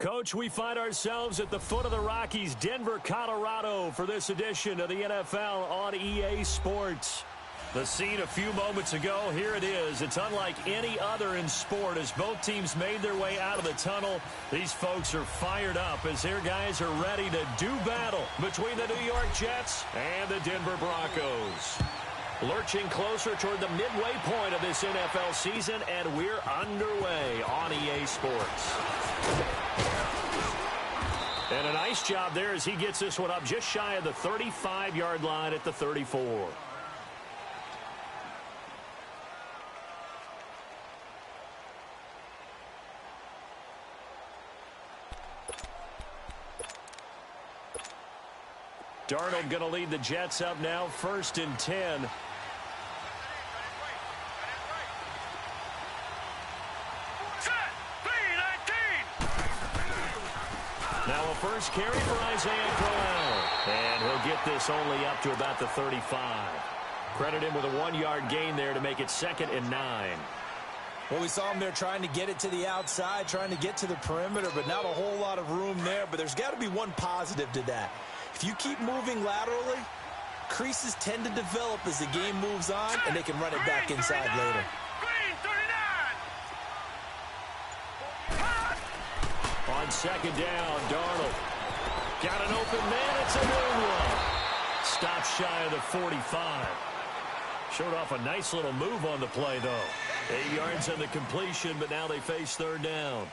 Coach, we find ourselves at the foot of the Rockies, Denver, Colorado, for this edition of the NFL on EA Sports. The scene a few moments ago, here it is. It's unlike any other in sport as both teams made their way out of the tunnel. These folks are fired up as their guys are ready to do battle between the New York Jets and the Denver Broncos. Lurching closer toward the midway point of this NFL season, and we're underway on EA Sports. And a nice job there as he gets this one up just shy of the 35-yard line at the 34. Darnold going to lead the Jets up now, 1st and 10. Now a first carry for Isaiah Crowell. And he'll get this only up to about the 35. Credit him with a 1-yard gain there to make it 2nd and 9. Well, we saw him there trying to get it to the outside, trying to get to the perimeter, but not a whole lot of room there. But there's got to be one positive to that. If you keep moving laterally, creases tend to develop as the game moves on, and they can run it back inside later. On 2nd down, Darnold. Got an open man. It's a new one. Stopped shy of the 45. Showed off a nice little move on the play, though. 8 yards on the completion, but now they face 3rd down.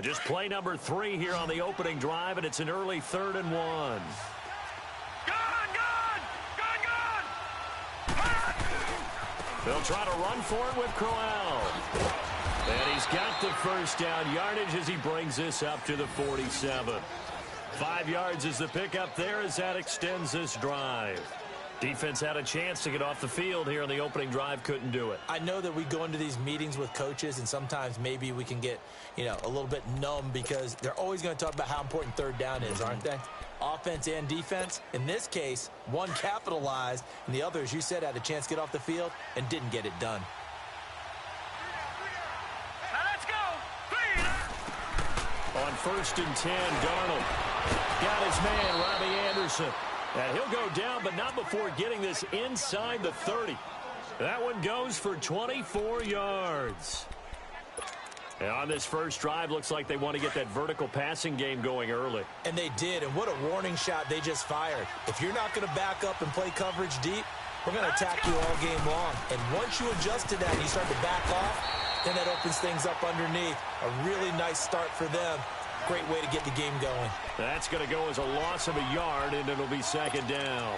Just play number 3 here on the opening drive, and it's an early 3rd and 1. They'll try to run for it with Crowell. And he's got the first down yardage as he brings this up to the 47. 5 yards is the pickup there as that extends this drive. Defense had a chance to get off the field here on the opening drive, couldn't do it. I know that we go into these meetings with coaches, and sometimes maybe we can get, a little bit numb because they're always going to talk about how important 3rd down is, aren't they? Offense and defense. In this case, one capitalized, and the other, as you said, had a chance to get off the field and didn't get it done. Now let's go. On 1st and 10, Darnold got his man, Robbie Anderson. And he'll go down, but not before getting this inside the 30. That one goes for 24 yards. And on this first drive, looks like they want to get that vertical passing game going early. And they did, and what a warning shot they just fired. If you're not going to back up and play coverage deep, we're going to attack you all game long. And once you adjust to that and you start to back off, then that opens things up underneath. A really nice start for them. Great way to get the game going. That's going to go as a loss of a yard, and it'll be 2nd down.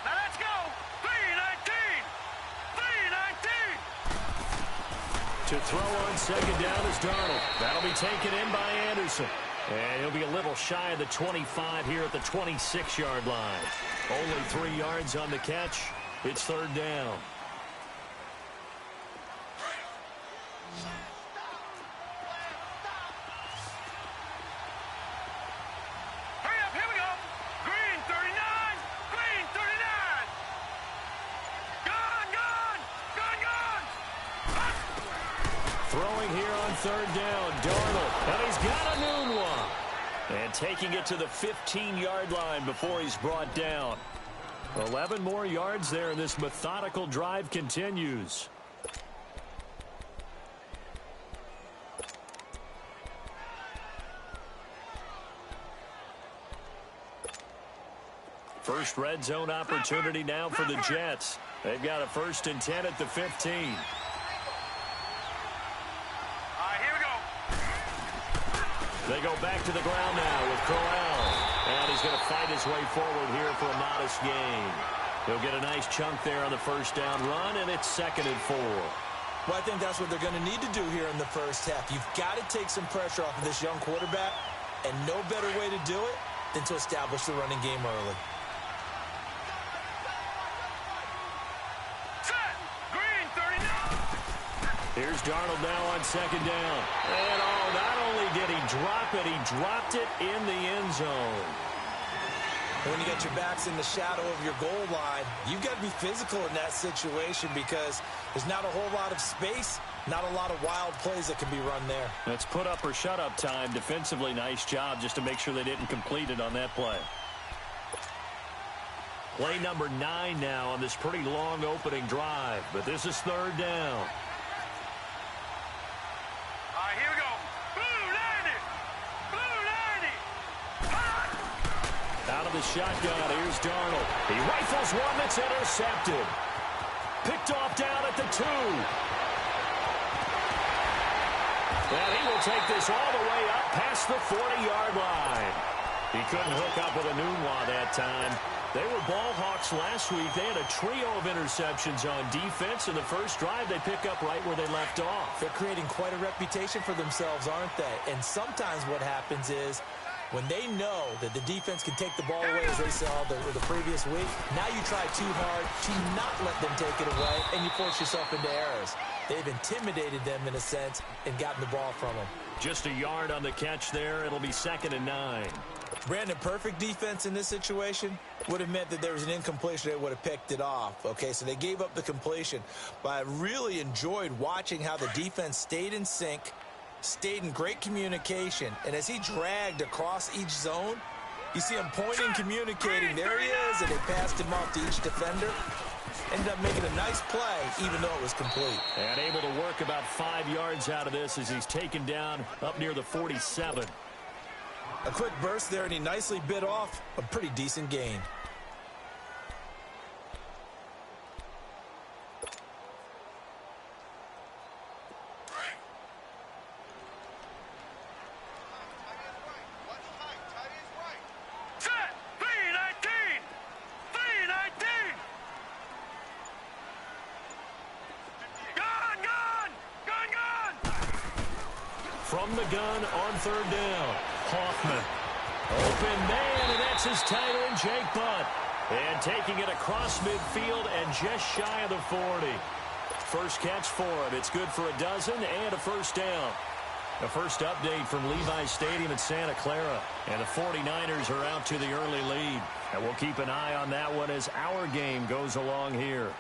Now let's go. 3-19. To throw on 2nd down is Darnold. That'll be taken in by Anderson. And he'll be a little shy of the 25 here at the 26-yard line. Only 3 yards on the catch. It's 3rd down. Hurry up, here we go. Green 39. Green 39. Gone. Throwing here on 3rd down, Darnold. And he's got a noon one. And taking it to the 15-yard line before he's brought down. 11 more yards there, and this methodical drive continues. First red zone opportunity now for the Jets. They've got a 1st and 10 at the 15. All right, here we go. They go back to the ground now with Crowell. And he's going to fight his way forward here for a modest gain. He'll get a nice chunk there on the first down run, and it's 2nd and 4. Well, I think that's what they're going to need to do here in the first half. You've got to take some pressure off of this young quarterback, and no better way to do it than to establish the running game early. Here's Darnold now on second down. And not only did he drop it, he dropped it in the end zone. When you got your backs in the shadow of your goal line, you've got to be physical in that situation because there's not a whole lot of space, not a lot of wild plays that can be run there. It's put up or shut up time. Defensively, nice job just to make sure they didn't complete it on that play. Play number 9 now on this pretty long opening drive, but this is third down. All right, here we go. Blue 90. Blue 90. Out of the shotgun, here's Darnold. He rifles one that's intercepted. Picked off down at the 2. And he will take this all the way up past the 40-yard line. He couldn't hook up with a Nunwa that time. They were ball hawks last week. They had a trio of interceptions on defense. In the first drive, they pick up right where they left off. They're creating quite a reputation for themselves, aren't they? And sometimes what happens is when they know that the defense can take the ball away, as they saw the previous week, now you try too hard to not let them take it away, and you force yourself into errors. They've intimidated them in a sense and gotten the ball from them. Just a yard on the catch there. It'll be 2nd and 9. Brandon, perfect defense in this situation would have meant that there was an incompletion. They would have picked it off. Okay, so they gave up the completion. But I really enjoyed watching how the defense stayed in sync, stayed in great communication. And as he dragged across each zone, you see him pointing, communicating. There he is, and they passed him off to each defender. Ended up making a nice play, even though it was complete. And able to work about 5 yards out of this as he's taken down up near the 47. A quick burst there, and he nicely bit off a pretty decent gain. Set. 319. 319. Gun, gun. Gun, gun. From the gun on third down. Hoffman. Open man, and that's his tight end, Jake Butt. And taking it across midfield and just shy of the 40. First catch for him. It's good for a dozen and a first down. The first update from Levi's Stadium in Santa Clara. And the 49ers are out to the early lead. And we'll keep an eye on that one as our game goes along here.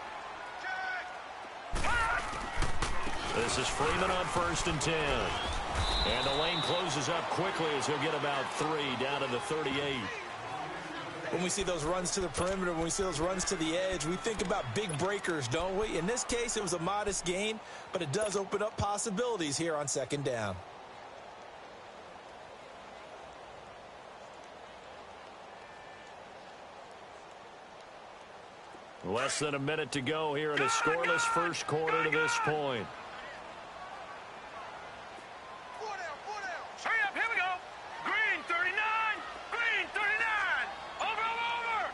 This is Freeman on 1st and 10. And the lane closes up quickly as he'll get about 3 down to the 38. When we see those runs to the perimeter, when we see those runs to the edge, we think about big breakers, don't we? In this case, it was a modest gain, but it does open up possibilities here on 2nd down. Less than a minute to go here in a scoreless first quarter to this point. Hurry up, here we go. Green 39. Green 39. Over, over.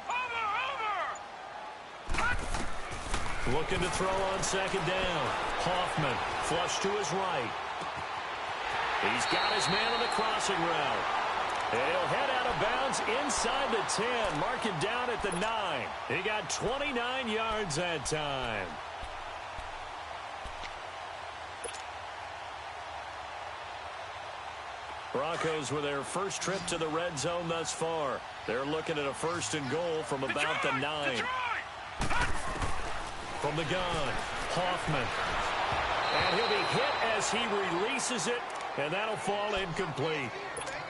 Looking to throw on 2nd down. Hoffman flush to his right. He's got his man on the crossing route. And he'll head out of bounds inside the 10. Mark him down at the 9. He got 29 yards that time. Broncos with their first trip to the red zone thus far. They're looking at a 1st and goal from about the 9. From the gun, Hoffman. And he'll be hit as he releases it, and that'll fall incomplete.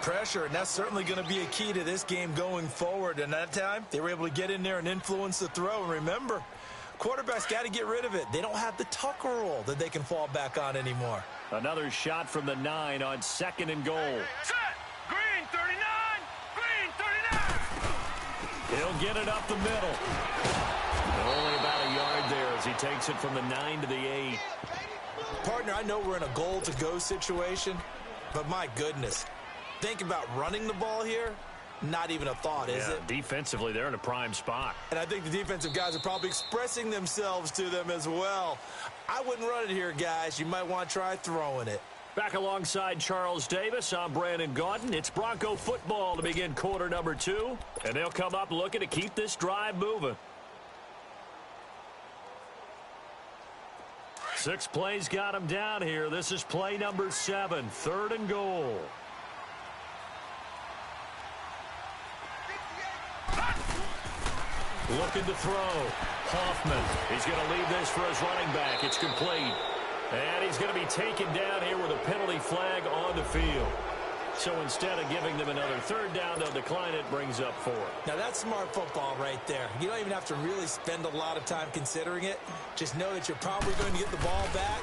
Pressure, and that's certainly going to be a key to this game going forward. And that time, they were able to get in there and influence the throw. And remember, quarterbacks got to get rid of it. They don't have the tuck rule that they can fall back on anymore. Another shot from the 9 on 2nd and goal. Set. Green 39. Green 39. He'll get it up the middle. Only about a yard there as he takes it from the 9 to the 8. Partner, I know we're in a goal-to-go situation, but my goodness, think about running the ball here. Not even a thought, is it? Defensively, they're in a prime spot. And I think the defensive guys are probably expressing themselves to them as well. I wouldn't run it here, guys. You might want to try throwing it. Back alongside Charles Davis, I'm Brandon Gaudin. It's Bronco football to begin quarter number 2. And they'll come up looking to keep this drive moving. 6 plays got him down here. This is play number 7, 3rd and goal. Looking to throw. Hoffman. He's going to leave this for his running back. It's complete. And he's going to be taken down here with a penalty flag on the field. So instead of giving them another 3rd down, they'll decline it, brings up 4. Now, that's smart football right there. You don't even have to really spend a lot of time considering it. Just know that you're probably going to get the ball back.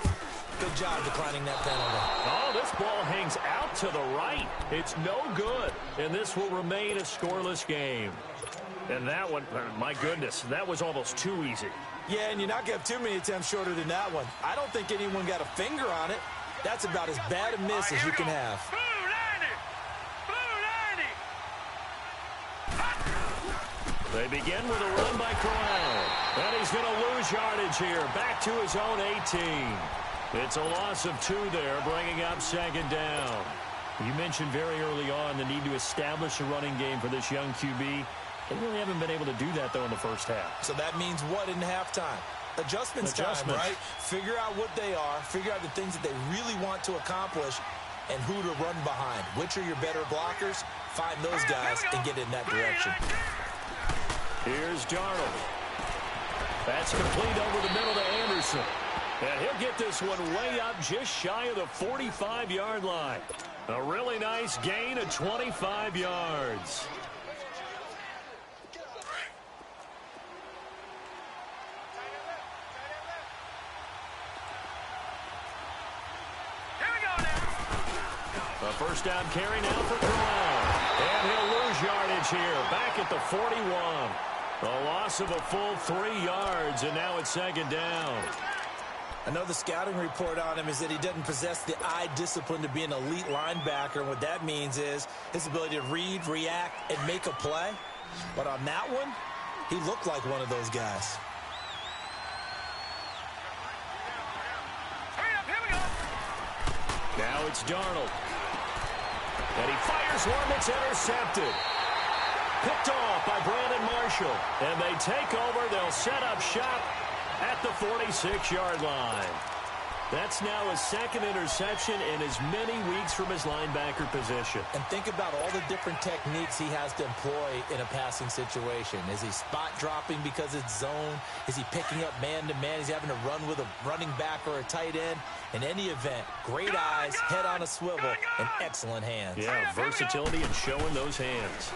Good job declining that penalty. Oh, this ball hangs out to the right. It's no good, and this will remain a scoreless game. And that one, my goodness, that was almost too easy. Yeah, and you're not going to have too many attempts shorter than that one. I don't think anyone got a finger on it. That's about as bad a miss as you can have. They begin with a run by Corral. And he's going to lose yardage here. Back to his own 18. It's a loss of 2 there, bringing up 2nd down. You mentioned very early on the need to establish a running game for this young QB. They really haven't been able to do that, though, in the first half. So that means what in halftime? Adjustments time, right? Figure out what they are. Figure out the things that they really want to accomplish and who to run behind. Which are your better blockers? Find those guys and get in that direction. Here's Darnold. That's complete over the middle to Anderson. And he'll get this one way up just shy of the 45-yard line. A really nice gain of 25 yards. A 1st down carry now for Corral. And he'll lose yardage here. Back at the 41. A loss of a full 3 yards, and now it's 2nd down. I know the scouting report on him is that he doesn't possess the eye discipline to be an elite linebacker. And what that means is his ability to read, react, and make a play. But on that one, he looked like one of those guys. Now it's Darnold. And he fires one that's intercepted. Picked off by Brandon Marshall. And they take over. They'll set up shop at the 46-yard line. That's now his 2nd interception in as many weeks from his linebacker position. And think about all the different techniques he has to employ in a passing situation. Is he spot dropping because it's zone? Is he picking up man-to-man? Is he having to run with a running back or a tight end? In any event, great eyes, head on a swivel, and excellent hands. Yeah, versatility and showing those hands.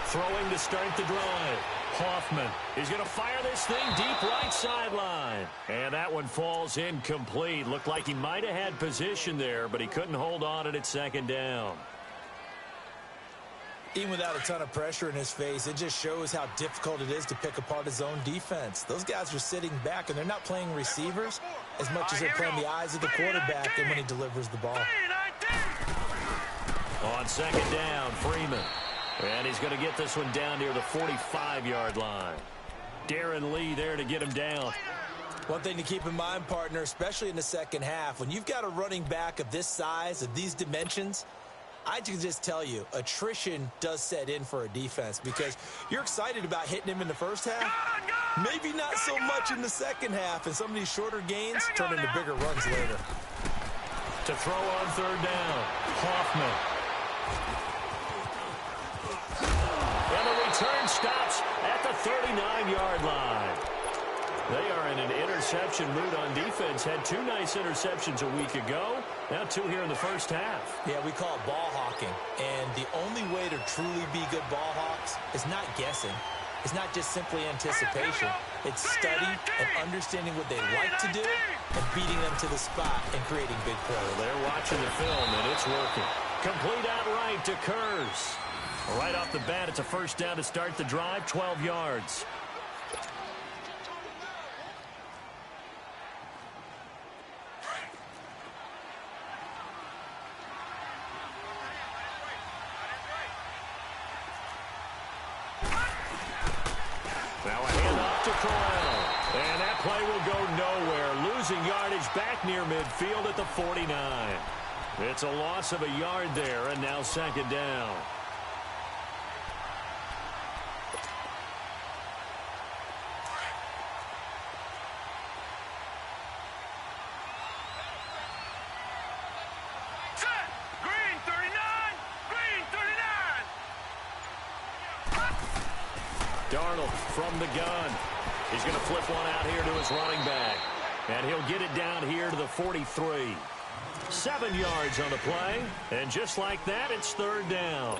Throwing to start the drive. Hoffman is going to fire this thing deep right sideline. And that one falls incomplete. Looked like he might have had position there, but he couldn't hold on it at 2nd down. Even without a ton of pressure in his face, it just shows how difficult it is to pick apart his own defense. Those guys are sitting back, and they're not playing receivers as much as they're playing the eyes of the quarterback and when he delivers the ball. On 2nd down, Freeman. And he's going to get this one down near the 45-yard line. Darren Lee there to get him down. One thing to keep in mind, partner, especially in the second half, when you've got a running back of this size, of these dimensions, I can just tell you, attrition does set in for a defense because you're excited about hitting him in the first half. Maybe not so much in the second half, and some of these shorter gains turn into bigger runs later. To throw on 3rd down, Hoffman. And the return stops at the 39-yard line. They are in an interception mood on defense. Had 2 nice interceptions a week ago. Now 2 here in the first half. Yeah, we call it ball hawking. And the only way to truly be good ball hawks is not guessing. It's not just simply anticipation. It's study and understanding what they like to do and beating them to the spot and creating big plays. They're watching the film, and it's working. Complete outright to Kurz. Right off the bat, it's a 1st down to start the drive, 12 yards. Now a handoff to Corral. And that play will go nowhere. Losing yardage back near midfield at the 49. It's a loss of a yard there, and now 2nd down. Darnold from the gun. He's going to flip one out here to his running back. And he'll get it down here to the 43. 7 yards on the play. And just like that, it's third down.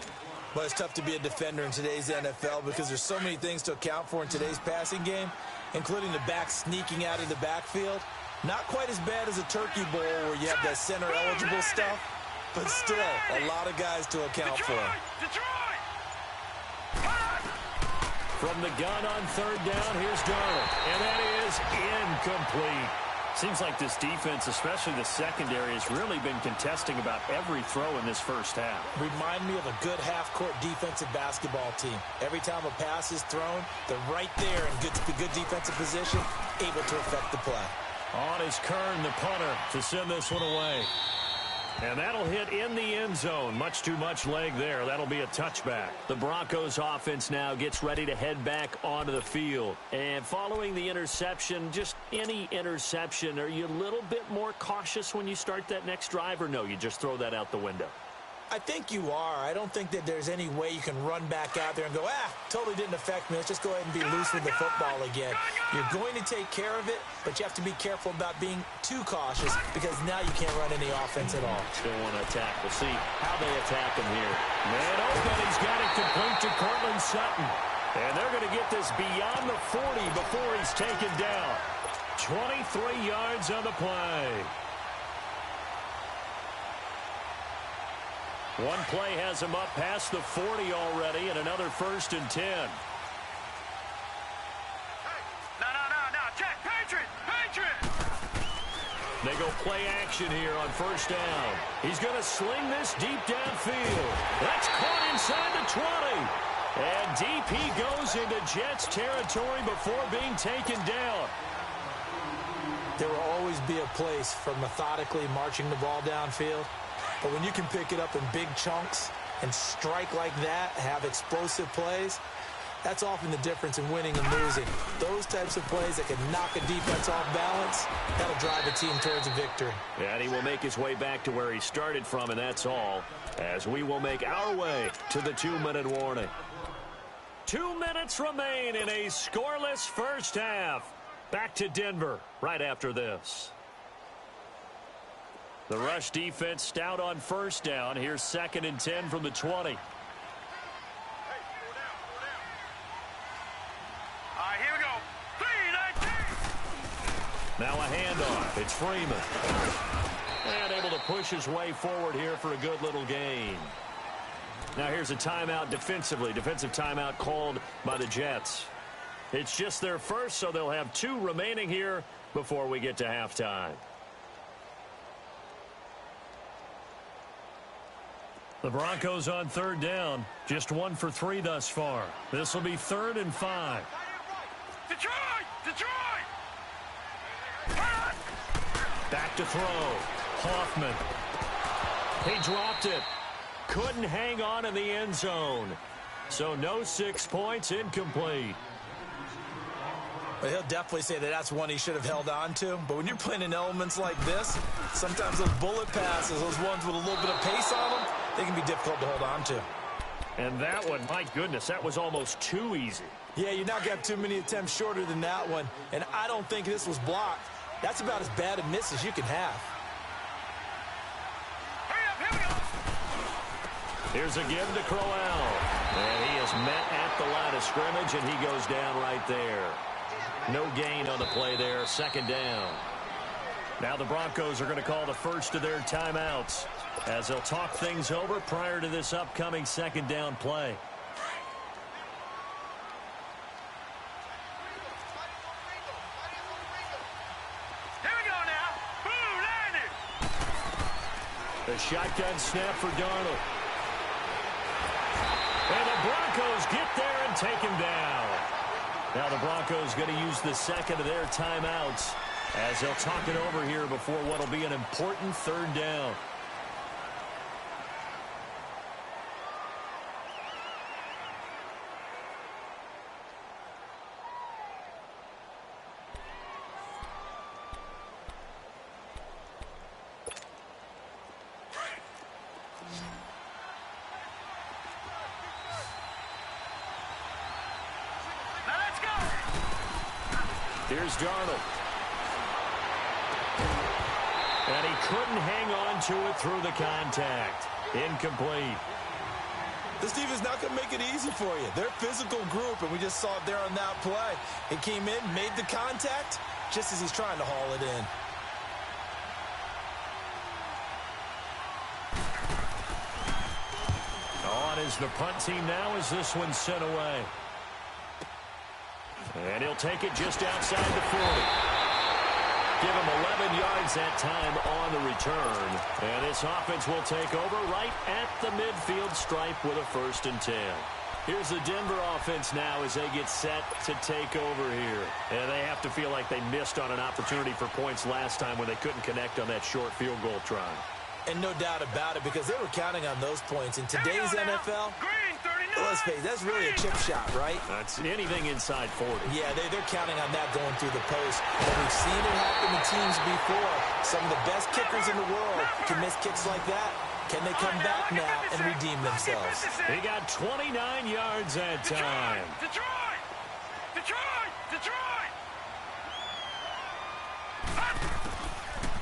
Well, it's tough to be a defender in today's NFL because there's so many things to account for in today's passing game, including the back sneaking out of the backfield. Not quite as bad as a turkey bowl where you have that center-eligible stuff, but still a lot of guys to account for. Detroit! From the gun on third down, here's Darnold. And that is incomplete. Seems like this defense, especially the secondary, has really been contesting about every throw in this first half. Remind me of a good half-court defensive basketball team. Every time a pass is thrown, they're right there in good defensive position, able to affect the play. On is Kern, the punter, to send this one away. And that'll hit in the end zone. Much too much leg there. That'll be a touchback. The Broncos offense now gets ready to head back onto the field. And following the interception, just any interception, are you a little bit more cautious when you start that next drive, or no, you just throw that out the window? I think you are. I don't think that there's any way you can run back out there and go, totally didn't affect me. Let's just go ahead and be loose with the football again. You're going to take care of it, but you have to be careful about being too cautious because now you can't run any offense at all. Still want to attack. We'll see how they attack him here. Man open, he's got it complete to Cortland Sutton. And they're going to get this beyond the 40 before he's taken down. 23 yards on the play. One play has him up past the 40 already, and another 1st and 10. No, check, Patriot! They go play action here on 1st down. He's going to sling this deep downfield. That's caught inside the 20. And DP goes into Jets territory before being taken down. There will always be a place for methodically marching the ball downfield. But when you can pick it up in big chunks and strike like that, have explosive plays, that's often the difference in winning and losing. Those types of plays that can knock a defense off balance, that'll drive a team towards a victory. And he will make his way back to where he started from, and that's all, as we will make our way to the 2-minute warning. 2 minutes remain in a scoreless first half. Back to Denver right after this. The rush defense stout on 1st down. Here's 2nd and 10 from the 20. All right, here we go. 3-19. Now a handoff. It's Freeman. And able to push his way forward here for a good little gain. Now here's a timeout defensively. Defensive timeout called by the Jets. It's just their first, so they'll have 2 remaining here before we get to halftime. The Broncos on 3rd down. Just 1 for 3 thus far. This will be 3rd and 5. Detroit! Back to throw. Hoffman. He dropped it. Couldn't hang on in the end zone. So no 6 points, incomplete. But he'll definitely say that that's one he should have held on to. But when you're playing in elements like this, sometimes those bullet passes, those ones with a little bit of pace on them, they can be difficult to hold on to. And that one, my goodness, that was almost too easy. Yeah, you're not going to have too many attempts shorter than that one. And I don't think this was blocked. That's about as bad a miss as you can have. Hurry up, here we go. Here's a give to Crowell. And he is met at the line of scrimmage, and he goes down right there. No gain on the play there, 2nd down. Now the Broncos are going to call the first of their timeouts as they'll talk things over prior to this upcoming 2nd down play. Here we go now. Boom, landed. The shotgun snap for Darnold. And the Broncos get there and take him down. Now the Broncos going to use the 2nd of their timeouts as they'll talk it over here before what will be an important 3rd down. Here's Darnold. And he couldn't hang on to it through the contact. Incomplete. This defense is not going to make it easy for you. They're a physical group, and we just saw it there on that play. It came in, made the contact, just as he's trying to haul it in. On is the punt team now as this one's sent away. And he'll take it just outside the 40. Give him 11 yards that time on the return. And this offense will take over right at the midfield stripe with a 1st and 10. Here's the Denver offense now as they get set to take over here. And they have to feel like they missed on an opportunity for points last time when they couldn't connect on that short field goal try. And no doubt about it, because they were counting on those points. In today's NFL, let's face it, that's really a chip shot, right? That's anything inside 40. Yeah, they're counting on that going through the post. And we've seen it happen to teams before. Some of the best kickers in the world can miss kicks like that. Can they come back now and redeem themselves? He got 29 yards that time. Detroit!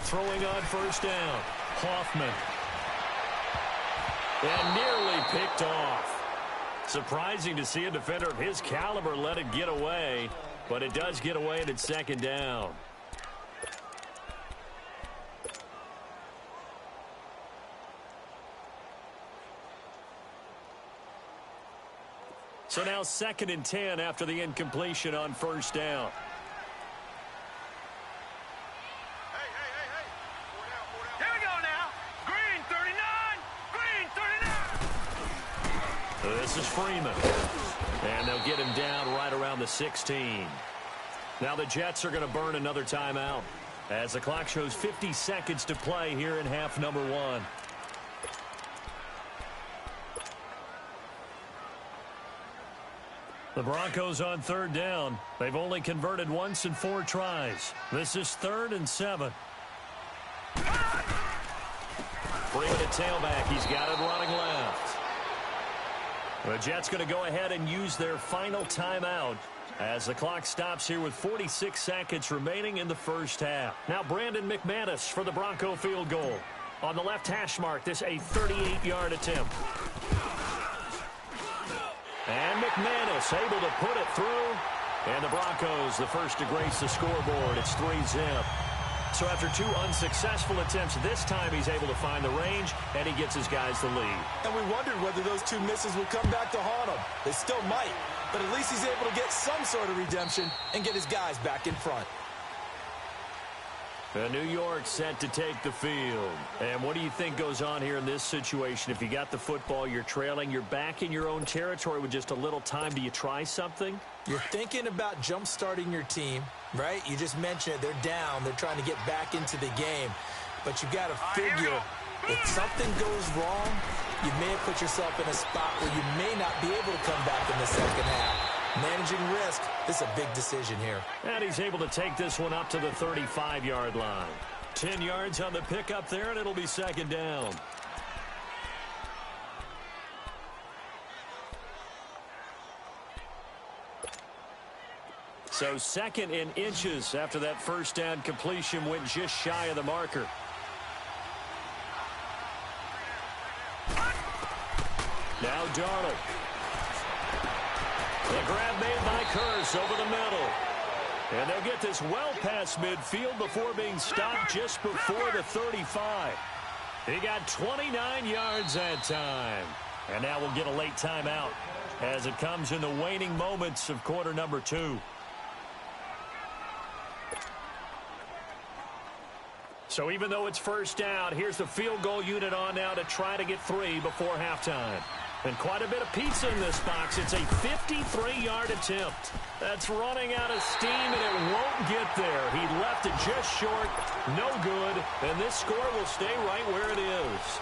Throwing on 1st down. Hoffman. And nearly picked off. Surprising to see a defender of his caliber let it get away, but it does get away and it's 2nd down. So now 2nd and 10 after the incompletion on 1st down. Here we go now. Green 39. This is Freeman. And they'll get him down right around the 16. Now the Jets are going to burn another timeout as the clock shows 50 seconds to play here in half number 1. The Broncos on 3rd down. They've only converted once in 4 tries. This is 3rd and 7. Freeman at tailback. He's got it running left. The Jets going to go ahead and use their final timeout as the clock stops here with 46 seconds remaining in the 1st half. Now Brandon McManus for the Bronco field goal. On the left hash mark, this a 38-yard attempt. And McManus able to put it through. And the Broncos, the first to grace the scoreboard. It's 3-zip. So after 2 unsuccessful attempts, this time he's able to find the range, and he gets his guys the lead. And we wondered whether those 2 misses would come back to haunt him. They still might, but at least he's able to get some sort of redemption and get his guys back in front. New York set to take the field. And what do you think goes on here in this situation? If you got the football, you're trailing, you're back in your own territory with just a little time. Do you try something? You're thinking about jump-starting your team, right? You just mentioned it. They're down. They're trying to get back into the game. But you've got to figure if something goes wrong, you may have put yourself in a spot where you may not be able to come back in the 2nd half. Managing risk, this is a big decision here. And he's able to take this one up to the 35-yard line. 10 yards on the pickup there, and it'll be 2nd down. So 2nd in inches after that 1st down completion went just shy of the marker. Now Darnold. The grab made by Curse over the middle. And they'll get this well past midfield before being stopped just before the 35. He got 29 yards that time. And now we'll get a late timeout as it comes in the waning moments of quarter number 2. So even though it's 1st down, here's the field goal unit on now to try to get 3 before halftime. And quite a bit of pizza in this box. It's a 53-yard attempt. That's running out of steam, and it won't get there. He left it just short, no good, and this score will stay right where it is.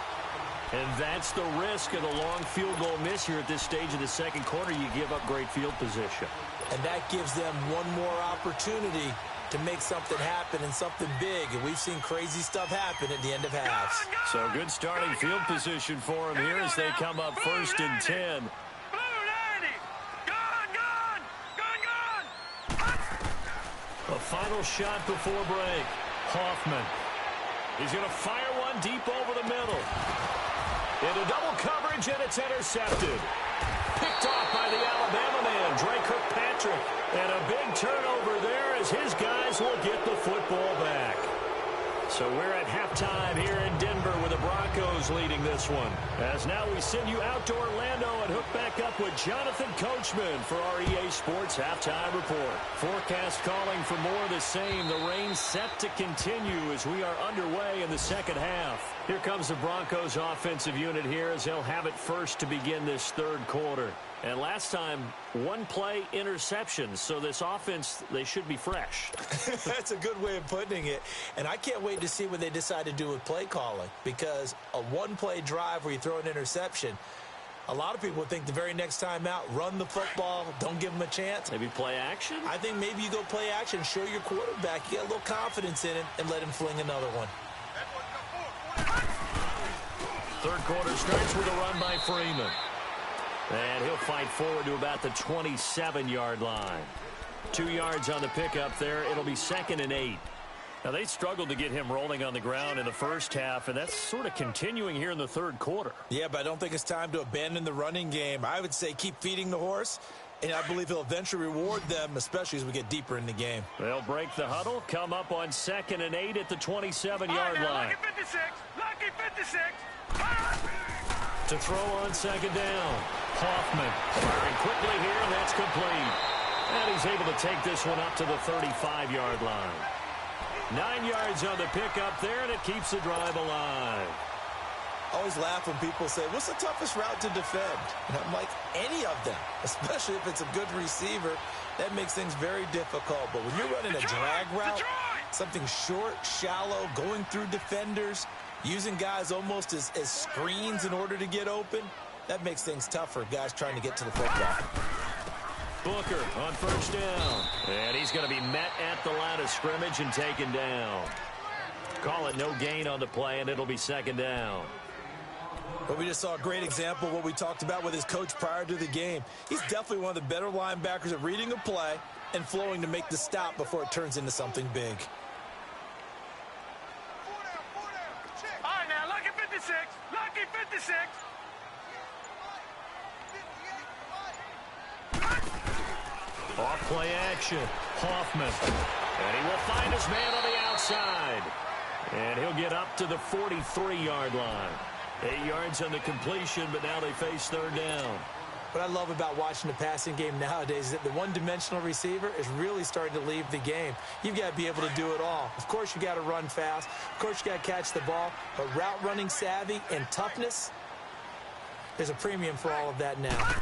And that's the risk of the long field goal miss here at this stage of the 2nd quarter. You give up great field position. And that gives them one more opportunity to make something happen and something big. And we've seen crazy stuff happen at the end of halves. So good starting field position for them here as they come up 1st and 10. A final shot before break. Hoffman. He's going to fire one deep over the middle. Into double coverage, and it's intercepted. Picked off by the Alabama man, Dre Kirkpatrick. And a big turnover there as his guys will get the football back. So we're at halftime here in Denver with the Broncos leading this one. As now we send you out to Orlando and hook back up with Jonathan Coachman for our EA Sports Halftime Report. Forecast calling for more of the same. The rain set to continue as we are underway in the second half. Here comes the Broncos offensive unit here as they'll have it first to begin this third quarter. And last time, one play interception. So this offense, they should be fresh. That's a good way of putting it. And I can't wait to see what they decide to do with play calling. Because a one-play drive where you throw an interception, a lot of people think the very next time out, run the football, don't give them a chance. Maybe play action? I think maybe you go play action, show your quarterback, you get a little confidence in it, and let him fling another one. Third quarter starts with a run by Freeman. And he'll fight forward to about the 27-yard line. 2 yards on the pickup there. It'll be 2nd and 8. Now, they struggled to get him rolling on the ground in the first half, and that's sort of continuing here in the third quarter. Yeah, but I don't think it's time to abandon the running game. I would say keep feeding the horse, and I believe he'll eventually reward them, especially as we get deeper in the game. They'll break the huddle, come up on 2nd and 8 at the 27-yard line. Lucky 56. Lucky 56. To throw on 2nd down. Hoffman firing quickly here, and that's complete. And he's able to take this one up to the 35-yard line. 9 yards on the pickup there, and it keeps the drive alive. I always laugh when people say, what's the toughest route to defend? And I'm like, any of them, especially if it's a good receiver. That makes things very difficult. But when you're running a drag route, something short, shallow, going through defenders, using guys almost as screens in order to get open, that makes things tougher, guys trying to get to the football. Booker on first down. And he's going to be met at the line of scrimmage and taken down. Call it no gain on the play, and it'll be 2nd down. But we just saw a great example of what we talked about with his coach prior to the game. He's definitely one of the better linebackers at reading a play and flowing to make the stop before it turns into something big. All right, now, lucky 56. Lucky 56. Off play action. Hoffman. And he will find his man on the outside. And he'll get up to the 43-yard line. 8 yards on the completion, but now they face 3rd down. What I love about watching the passing game nowadays is that the one-dimensional receiver is really starting to leave the game. You've got to be able to do it all. Of course, you got to run fast. Of course, you got to catch the ball. But route running savvy and toughness, there's a premium for all of that now.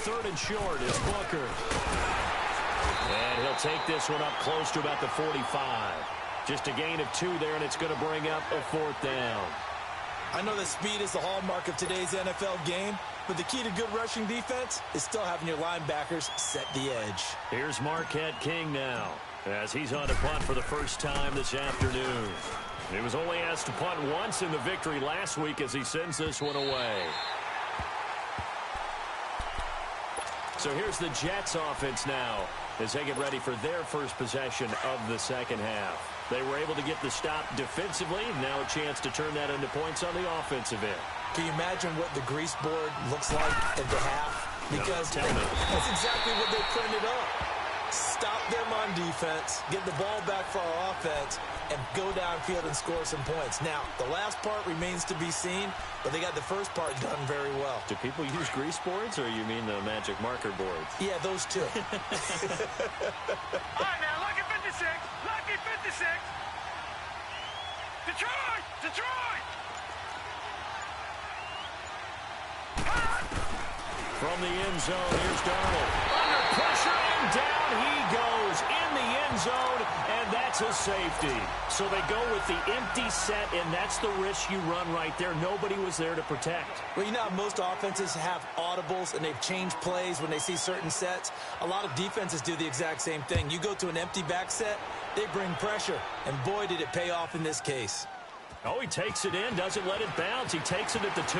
3rd and short is Booker. And he'll take this one up close to about the 45. Just a gain of 2 there, and it's going to bring up a 4th down. I know that speed is the hallmark of today's NFL game, but the key to good rushing defense is still having your linebackers set the edge. Here's Marquette King now, as he's on to punt for the first time this afternoon. He was only asked to punt once in the victory last week as he sends this one away. So here's the Jets offense now as they get ready for their first possession of the second half. They were able to get the stop defensively. Now a chance to turn that into points on the offensive end. Can you imagine what the grease board looks like at the half? Because that's exactly what they printed up. Stop them on defense, get the ball back for our offense, and go downfield and score some points. Now, the last part remains to be seen, but they got the first part done very well. Do people use grease boards, or you mean the magic marker boards? Yeah, those two. All right, now, lucky 56. Lucky 56. Detroit! Detroit! From the end zone, here's Darnold. Under pressure, and down he goes in the end zone, and that's a safety. So they go with the empty set, and that's the risk you run right there. Nobody was there to protect. Well, you know how most offenses have audibles, and they've changed plays when they see certain sets. A lot of defenses do the exact same thing. You go to an empty back set, they bring pressure, and boy, did it pay off in this case. Oh, he takes it in, doesn't let it bounce. He takes it at the 2.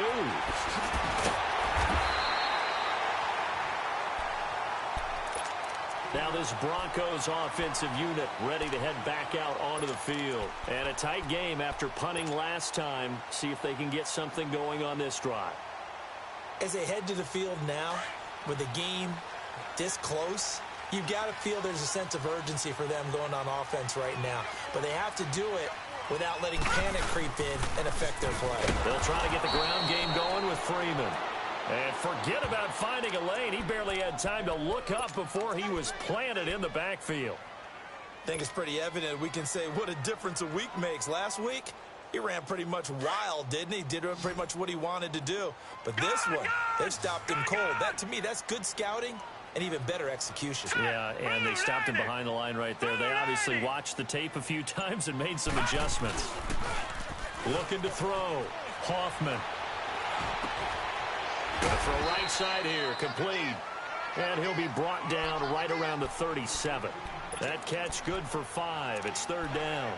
Now this Broncos offensive unit ready to head back out onto the field. And a tight game after punting last time. See if they can get something going on this drive. As they head to the field now, with the game this close, you've got to feel there's a sense of urgency for them going on offense right now. But they have to do it without letting panic creep in and affect their play. They'll try to get the ground game going with Freeman. And forget about finding a lane. He barely had time to look up before he was planted in the backfield. I think it's pretty evident we can say what a difference a week makes. Last week, he ran pretty much wild, didn't he? Did pretty much what he wanted to do. But this one, they stopped him cold. That, to me, that's good scouting and even better execution. Yeah, and they stopped him behind the line right there. They obviously watched the tape a few times and made some adjustments. Looking to throw. Hoffman. Going to throw right side here. Complete. And he'll be brought down right around the 37. That catch good for 5. It's third down.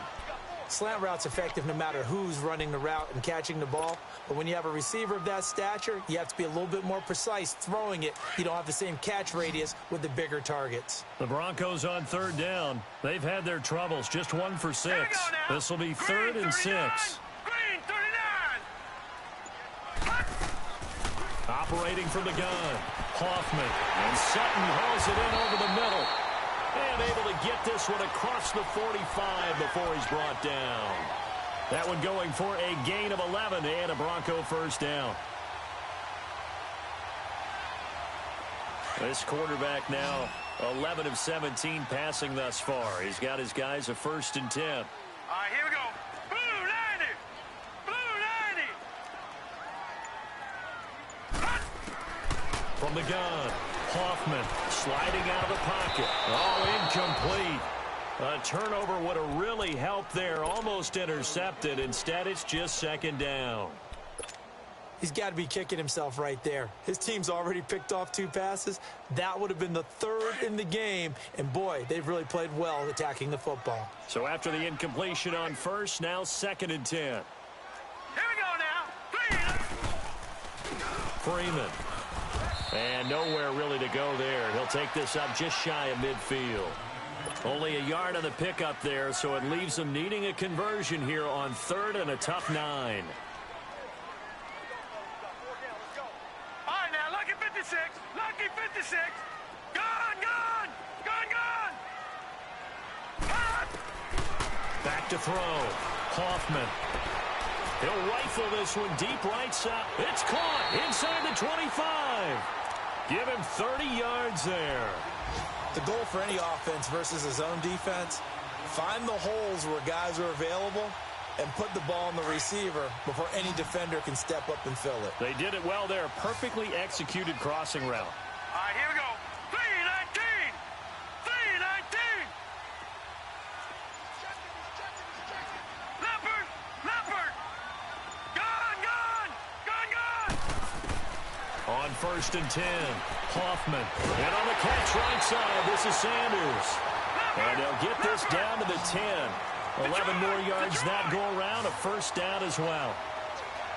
Slant route's effective no matter who's running the route and catching the ball. But when you have a receiver of that stature, you have to be a little bit more precise throwing it. You don't have the same catch radius with the bigger targets. The Broncos on third down. They've had their troubles. Just 1 for 6. This will be third and 6. Green 39. Operating from the gun. Hoffman. And Sutton hauls it in over the middle. And able to get this one across the 45 before he's brought down. That one going for a gain of 11 and a Bronco first down. This quarterback now 11 of 17 passing thus far. He's got his guys a 1st and 10. All right, here we go. Blue 90. Blue 90. From the gun. Hoffman sliding out of the pocket. Oh, incomplete. A turnover would have really helped there. Almost intercepted. Instead, it's just 2nd down. He's got to be kicking himself right there. His team's already picked off 2 passes. That would have been the 3rd in the game. And, boy, they've really played well attacking the football. So after the incompletion on 1st, now 2nd and 10. Here we go now. Freeman. And nowhere really to go there. He'll take this up just shy of midfield. Only a yard on the pickup there, so it leaves him needing a conversion here on 3rd and a tough 9. All right, now, lucky 56. Lucky 56. Gone. Back to throw. Hoffman. He'll rifle this one deep right side. It's caught inside the 25. Give him 30 yards there. The goal for any offense versus his own defense, find the holes where guys are available and put the ball on the receiver before any defender can step up and fill it. They did it well there. Perfectly executed crossing route. All right, here we go. 319. 319. Leopard. Gone. On 1st and 10, Hoffman. And on the catch right side, this is Sanders. And they'll get this down to the 10. 11 more yards that go around, a 1st down as well.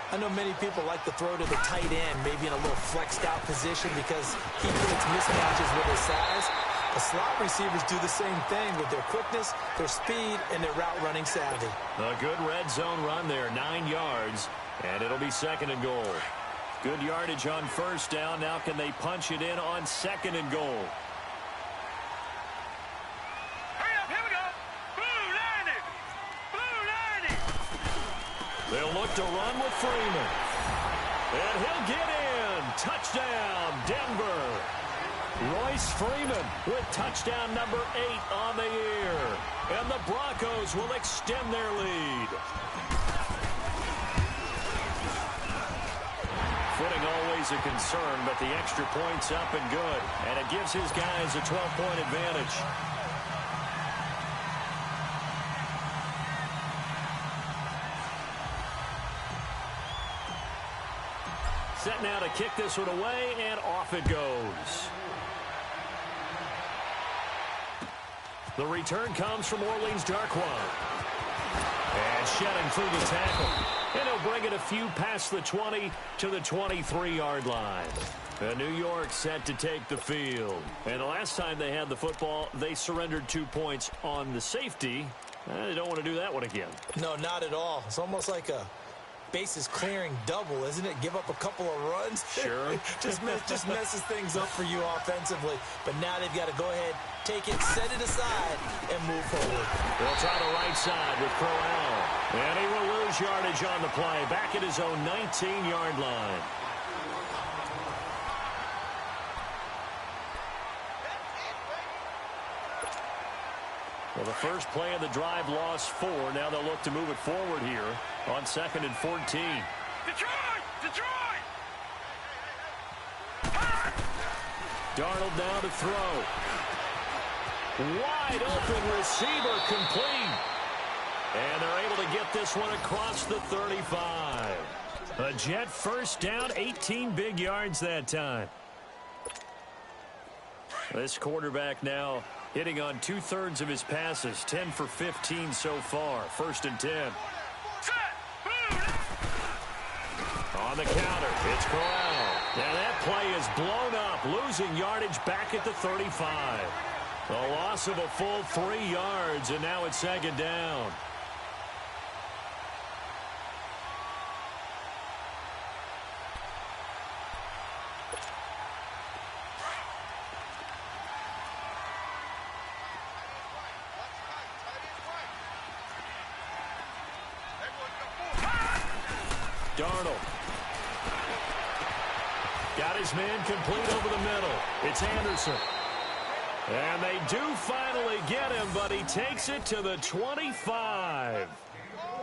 I know many people like to throw to the tight end, maybe in a little flexed out position because he creates mismatches with his size. The slot receivers do the same thing with their quickness, their speed, and their route running savvy. A good red zone run there, 9 yards, and it'll be 2nd and goal. Good yardage on 1st down. Now can they punch it in on 2nd and goal? Hurry up, here we go. Blue 90. They'll look to run with Freeman. And he'll get in. Touchdown, Denver. Royce Freeman with touchdown number 8 on the year. And the Broncos will extend their lead. Footing always a concern, but the extra point's up and good. And it gives his guys a 12-point advantage. Set now to kick this one away, and off it goes. The return comes from Orleans Darkwan. And shedding through the tackle. And he'll bring it a few past the 20 to the 23-yard line. And New York set to take the field. And the last time they had the football, they surrendered 2 points on the safety. They don't want to do that one again. No, not at all. It's almost like a bases clearing double, isn't it? Give up a couple of runs. Sure. just messes things up for you offensively. But now they've got to go ahead, take it, set it aside, and move forward. They'll try the right side with Crowell. And he will lose yardage on the play. Back at his own 19-yard line. Well, the first play of the drive lost 4. Now they'll look to move it forward here on 2nd and 14. Detroit! Darnold now to throw. Wide open receiver complete. And they're able to get this one across the 35. A Jet first down, 18 big yards that time. This quarterback now hitting on 2/3 of his passes, 10 for 15 so far. 1st and 10. On the counter, it's Crowell. Now that play is blown up, losing yardage back at the 35. A loss of a full 3 yards, and now it's 2nd down. Darnold. Got his man complete over the middle. It's Anderson. And they do finally get him, but he takes it to the 25.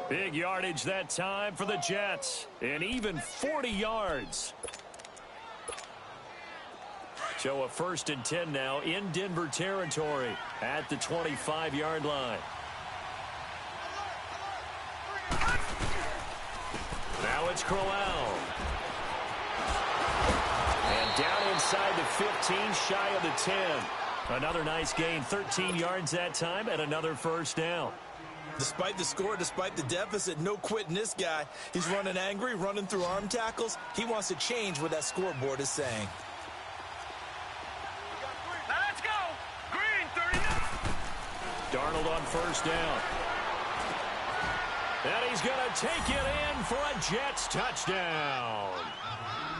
Big yardage that time for the Jets. And even 40 yards. So a 1st and 10 now in Denver territory at the 25-yard line. Now it's Crowell. And down inside the 15, shy of the 10. Another nice gain, 13 yards that time, and another 1st down. Despite the score, despite the deficit, no quitting this guy. He's running angry, running through arm tackles. He wants to change what that scoreboard is saying. Let's go! Green 39! Darnold on 1st down. And he's going to take it in for a Jets touchdown.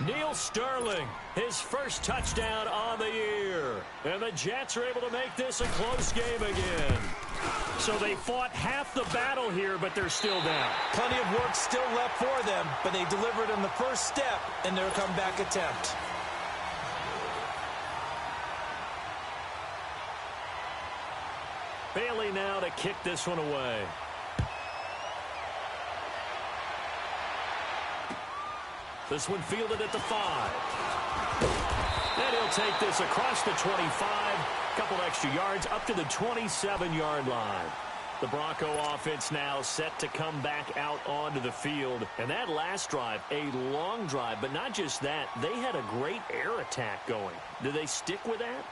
Neil Sterling, his first touchdown on the year. And the Jets are able to make this a close game again. So they fought half the battle here, but they're still down. Plenty of work still left for them, but they delivered on the first step in their comeback attempt. Bailey now to kick this one away. This one fielded at the 5. And he'll take this across the 25. Couple extra yards up to the 27-yard line. The Bronco offense now set to come back out onto the field. And that last drive, a long drive, but not just that. They had a great air attack going. Do they stick with that?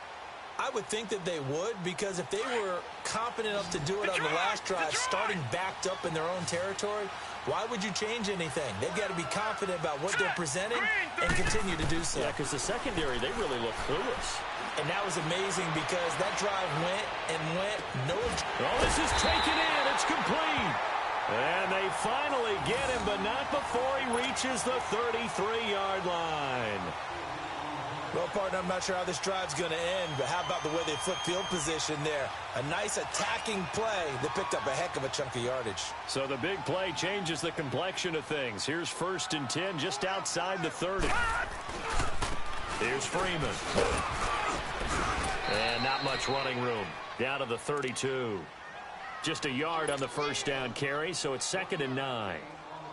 I would think that they would, because if they were confident enough to do it on the last drive, starting backed up in their own territory, why would you change anything? They've got to be confident about what they're presenting and continue to do so. Yeah, because the secondary, they really look clueless. And that was amazing because that drive went and went. Oh, this is taken in. It's complete. And they finally get him, but not before he reaches the 33-yard line. Well, partner, I'm not sure how this drive's going to end, but how about the way they flip field position there? A nice attacking play that picked up a heck of a chunk of yardage. So the big play changes the complexion of things. Here's 1st and 10 just outside the 30. Here's Freeman. And not much running room. Down to the 32. Just a yard on the 1st down carry, so it's 2nd and 9.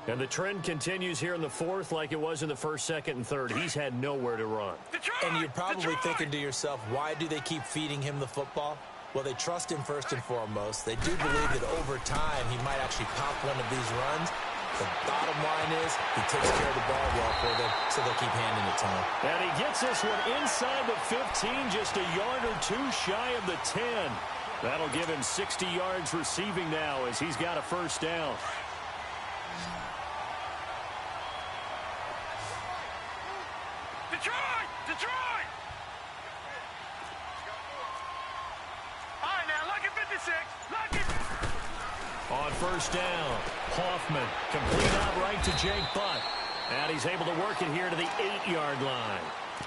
And the trend continues here in the 4th like it was in the 1st, 2nd, and 3rd. He's had nowhere to run. And you're probably thinking to yourself, why do they keep feeding him the football? Well, they trust him first and foremost. They do believe that over time he might actually pop one of these runs. The bottom line is he takes care of the ball well for them, so they'll keep handing it to him. And he gets this one inside the 15, just a yard or two shy of the 10. That'll give him 60 yards receiving now as he's got a 1st down. Detroit! Detroit! All right, now, lucky 56. Lucky. On first down, Hoffman complete out right to Jake Butt. And he's able to work it here to the 8-yard line.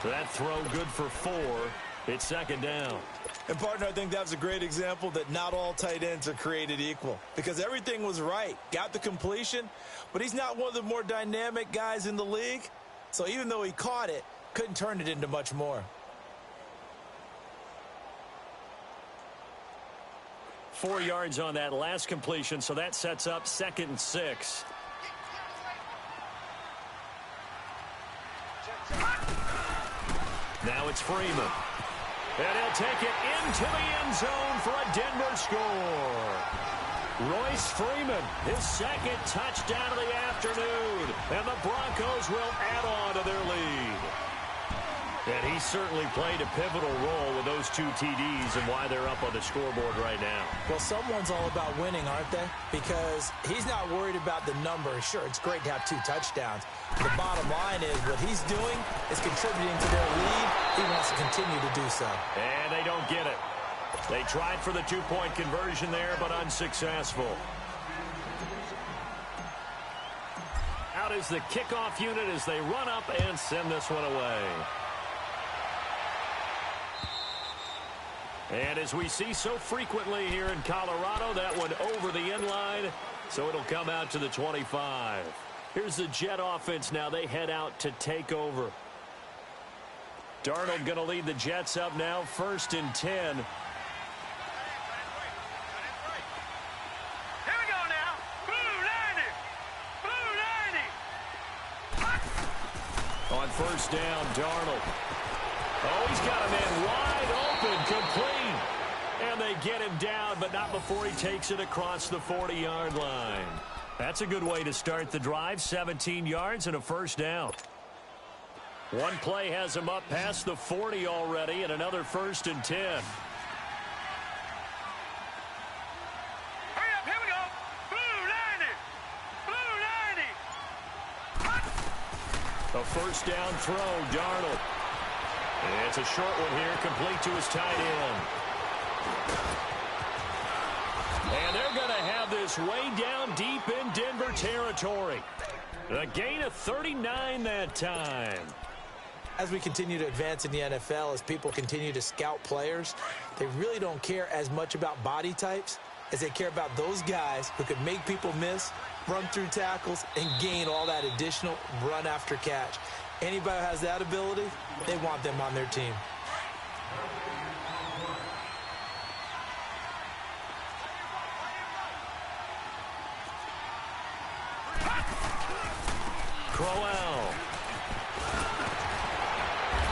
That throw good for 4. It's second down. And, partner, I think that was a great example that not all tight ends are created equal. Because everything was right. Got the completion, but he's not one of the more dynamic guys in the league. So even though he caught it, couldn't turn it into much more. 4 yards on that last completion, so that sets up 2nd and 6. Now it's Freeman. And he'll take it into the end zone for a Denver score. Royce Freeman, his 2nd touchdown of the afternoon. And the Broncos will add on to their lead. And he certainly played a pivotal role with those 2 TDs and why they're up on the scoreboard right now. Well, someone's all about winning, aren't they? Because he's not worried about the number. Sure, it's great to have 2 touchdowns. The bottom line is what he's doing is contributing to their lead. He wants to continue to do so. And they don't get it. They tried for the 2-point conversion there, but unsuccessful. Out is the kickoff unit as they run up and send this one away. And as we see so frequently here in Colorado, that one over the end line, so it'll come out to the 25. Here's the Jet offense now. They head out to take over. Darnold going to lead the Jets up now, 1st and 10. Here we go now. Blue 90. Blue 90. On first down, Darnold. Oh, he's got a man wide open, complete. And they get him down, but not before he takes it across the 40-yard line. That's a good way to start the drive, 17 yards and a first down. One play has him up past the 40 already, and another 1st and 10. Hurry up, here we go. Blue 90. Blue 90. A first down throw, Darnold. It's a short one here, complete to his tight end. And they're going to have this way down deep in Denver territory. A gain of 39 that time. As we continue to advance in the NFL, as people continue to scout players, they really don't care as much about body types as they care about those guys who can make people miss, run through tackles, and gain all that additional run after catch. Anybody who has that ability, they want them on their team. Crowell.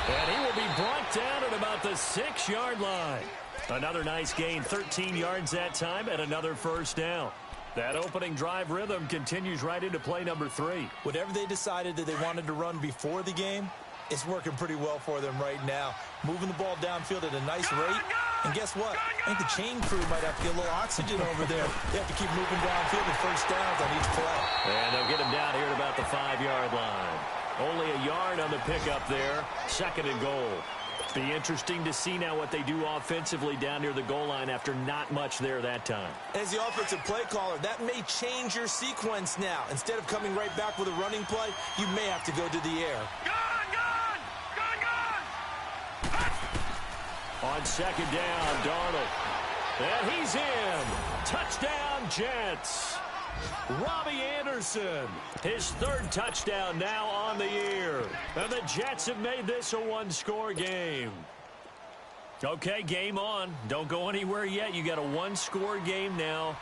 And he will be brought down at about the 6-yard line. Another nice gain, 13 yards that time, and another first down. That opening drive rhythm continues right into play number 3. Whatever they decided that they wanted to run before the game, it's working pretty well for them right now. Moving the ball downfield at a nice rate. And guess what? I think the chain crew might have to get a little oxygen over there. They have to keep moving downfield with first downs on each play. And they'll get him down here at about the 5-yard line. Only a yard on the pickup there. 2nd and goal. Be interesting to see now what they do offensively down near the goal line after not much there that time. As the offensive play caller, that may change your sequence now. Instead of coming right back with a running play, you may have to go to the air. On 2nd down, Darnold. And he's in. Touchdown, Jets. Robbie Anderson, his 3rd touchdown now on the year. And the Jets have made this a 1-score game. Okay, game on. Don't go anywhere yet. You got a 1-score game now.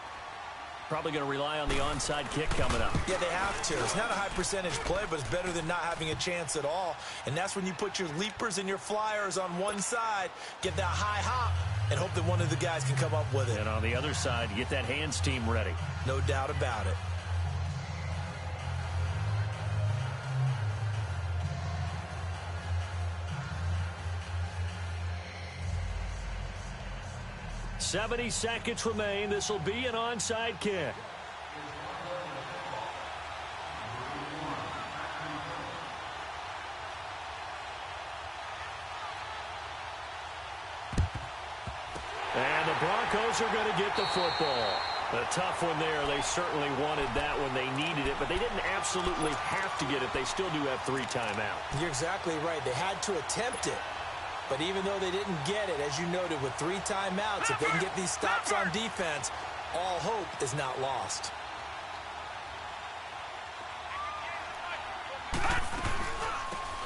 Probably going to rely on the onside kick coming up. Yeah, they have to. It's not a high percentage play, but it's better than not having a chance at all. And that's when you put your leapers and your flyers on one side, get that high hop, and hope that one of the guys can come up with it. And on the other side, get that hands team ready. No doubt about it. .70 seconds remain. This will be an onside kick. And the Broncos are going to get the football. A tough one there. They certainly wanted that when they needed it, but they didn't absolutely have to get it. They still do have 3 timeouts. You're exactly right. They had to attempt it. But even though they didn't get it, as you noted, with 3 timeouts, if they can get these stops on defense, all hope is not lost.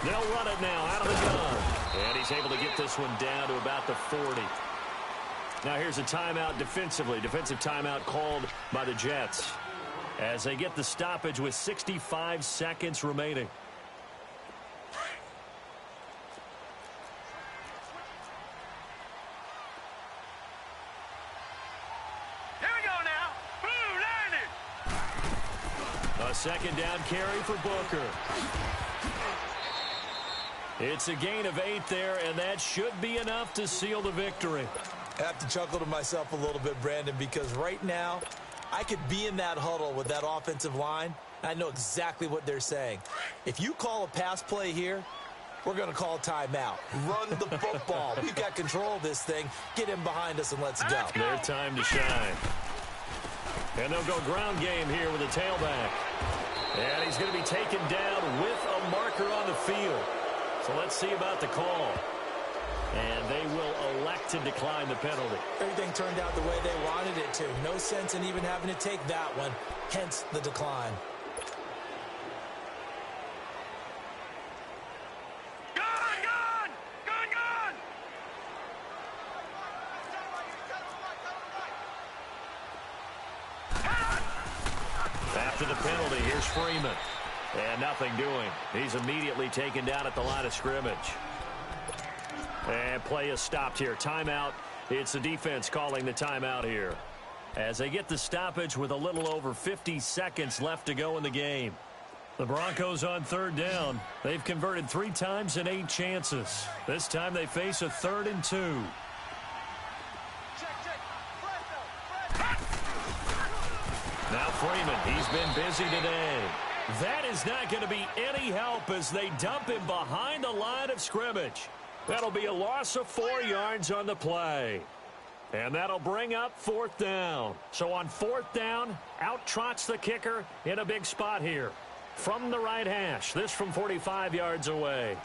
They'll run it now out of the gun. And he's able to get this one down to about the 40. Now here's a timeout defensively. Defensive timeout called by the Jets as they get the stoppage with 65 seconds remaining. Here we go now. Blue 90. A second down carry for Booker. It's a gain of 8 there, and that should be enough to seal the victory. I have to chuckle to myself a little bit, Brandon, because right now I could be in that huddle with that offensive line. I know exactly what they're saying. If you call a pass play here, we're going to call timeout. Run the football. We've got control of this thing. Get him behind us and let's go. Their time to shine. And they'll go ground game here with a tailback. And he's going to be taken down with a marker on the field. So let's see about the call. And they will elect to decline the penalty. Everything turned out the way they wanted it to. No sense in even having to take that one, hence the decline. Gun, gun, gun, gun. After the penalty, here's Freeman. And nothing doing. He's immediately taken down at the line of scrimmage. And play is stopped here. Timeout. It's the defense calling the timeout here as they get the stoppage with a little over 50 seconds left to go in the game. The Broncos on 3rd down. They've converted 3 times in 8 chances. This time they face a 3rd and 2. Now Freeman, he's been busy today. That is not going to be any help as they dump him behind the line of scrimmage. That'll be a loss of 4 yards on the play. And that'll bring up 4th down. So on 4th down, out trots the kicker in a big spot here. From the right hash, this from 45 yards away.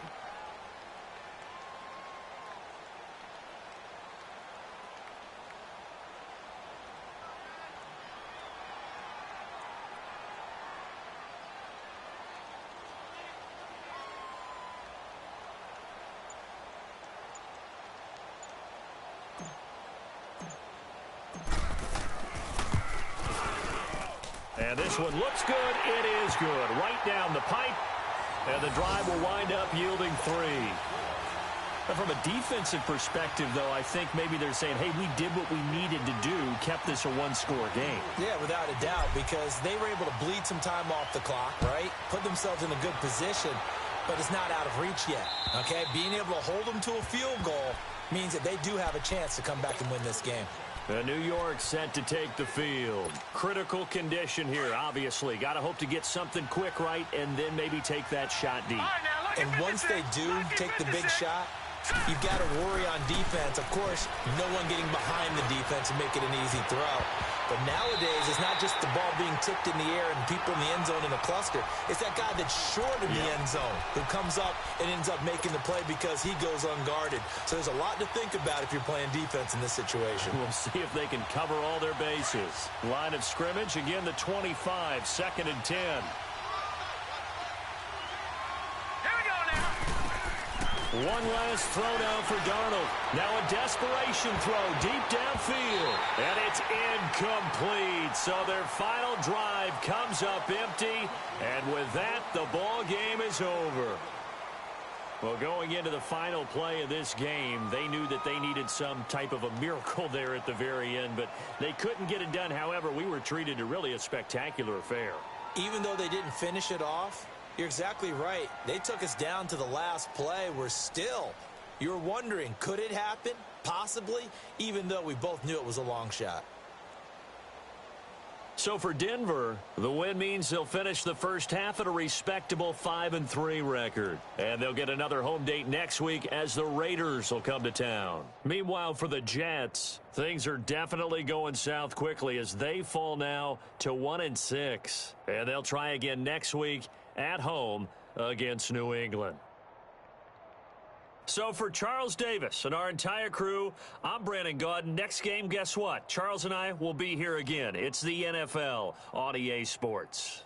And this one looks good. It is good. Right down the pipe. And the drive will wind up yielding 3. But from a defensive perspective, though, I think maybe they're saying, hey, we did what we needed to do, kept this a 1-score game. Yeah, without a doubt, because they were able to bleed some time off the clock, right? Put themselves in a good position, but it's not out of reach yet, okay? Being able to hold them to a field goal means that they do have a chance to come back and win this game. New York set to take the field. Critical condition here, obviously. Got to hope to get something quick right and then maybe take that shot deep. And once they do take the big shot, you've got to worry on defense. Of course, no one getting behind the defense and make it an easy throw. But nowadays, it's not just the ball being tipped in the air and people in the end zone in a cluster. It's that guy that's short in the end zone who comes up and ends up making the play because he goes unguarded. So there's a lot to think about if you're playing defense in this situation. We'll see if they can cover all their bases. Line of scrimmage, again, the 25, 2nd and 10. One last throw down for Darnold. Now a desperation throw deep downfield. And it's incomplete. So their final drive comes up empty. And with that, the ball game is over. Well, going into the final play of this game, they knew that they needed some type of a miracle there at the very end. But they couldn't get it done. However, we were treated to really a spectacular affair. Even though they didn't finish it off, you're exactly right. They took us down to the last play. You're wondering, could it happen? Possibly, even though we both knew it was a long shot. So for Denver, the win means they'll finish the first half at a respectable 5-3 record. And they'll get another home date next week as the Raiders will come to town. Meanwhile, for the Jets, things are definitely going south quickly as they fall now to 1-6. And they'll try again next week at home against New England. So for Charles Davis and our entire crew, I'm Brandon Gaudin. Next game, guess what? Charles and I will be here again. It's the NFL on EA Sports.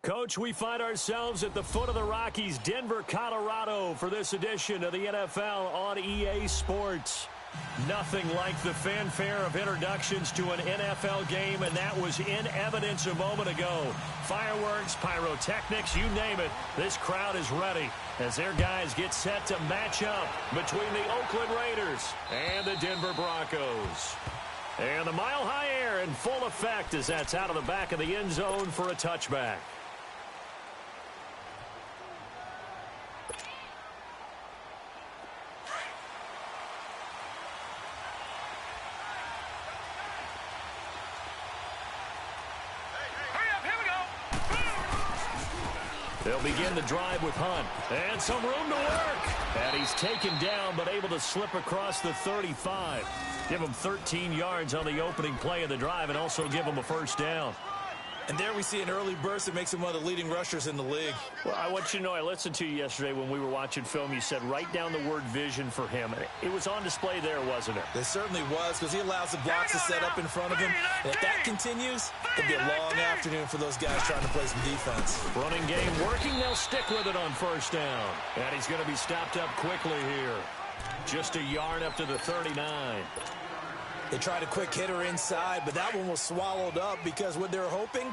Coach, we find ourselves at the foot of the Rockies, Denver, Colorado, for this edition of the NFL on EA Sports. Nothing like the fanfare of introductions to an NFL game, and that was in evidence a moment ago. Fireworks, pyrotechnics, you name it, this crowd is ready as their guys get set to match up between the Oakland Raiders and the Denver Broncos. And the mile-high air in full effect as that's out of the back of the end zone for a touchback. They'll begin the drive with Hunt. And some room to work. And he's taken down, but able to slip across the 35. Give him 13 yards on the opening play of the drive and also give him a first down. And there we see an early burst that makes him one of the leading rushers in the league. Well, I want you to know, I listened to you yesterday when we were watching film. You said write down the word vision for him. It was on display there, wasn't it? It certainly was, because he allows the blocks to set up in front of him. And if that continues, it'll be a long afternoon for those guys trying to play some defense. Running game working. They'll stick with it on first down. And he's going to be stopped up quickly here. Just a yard up to the 39. They tried a quick hitter inside, but that one was swallowed up because what they're hoping,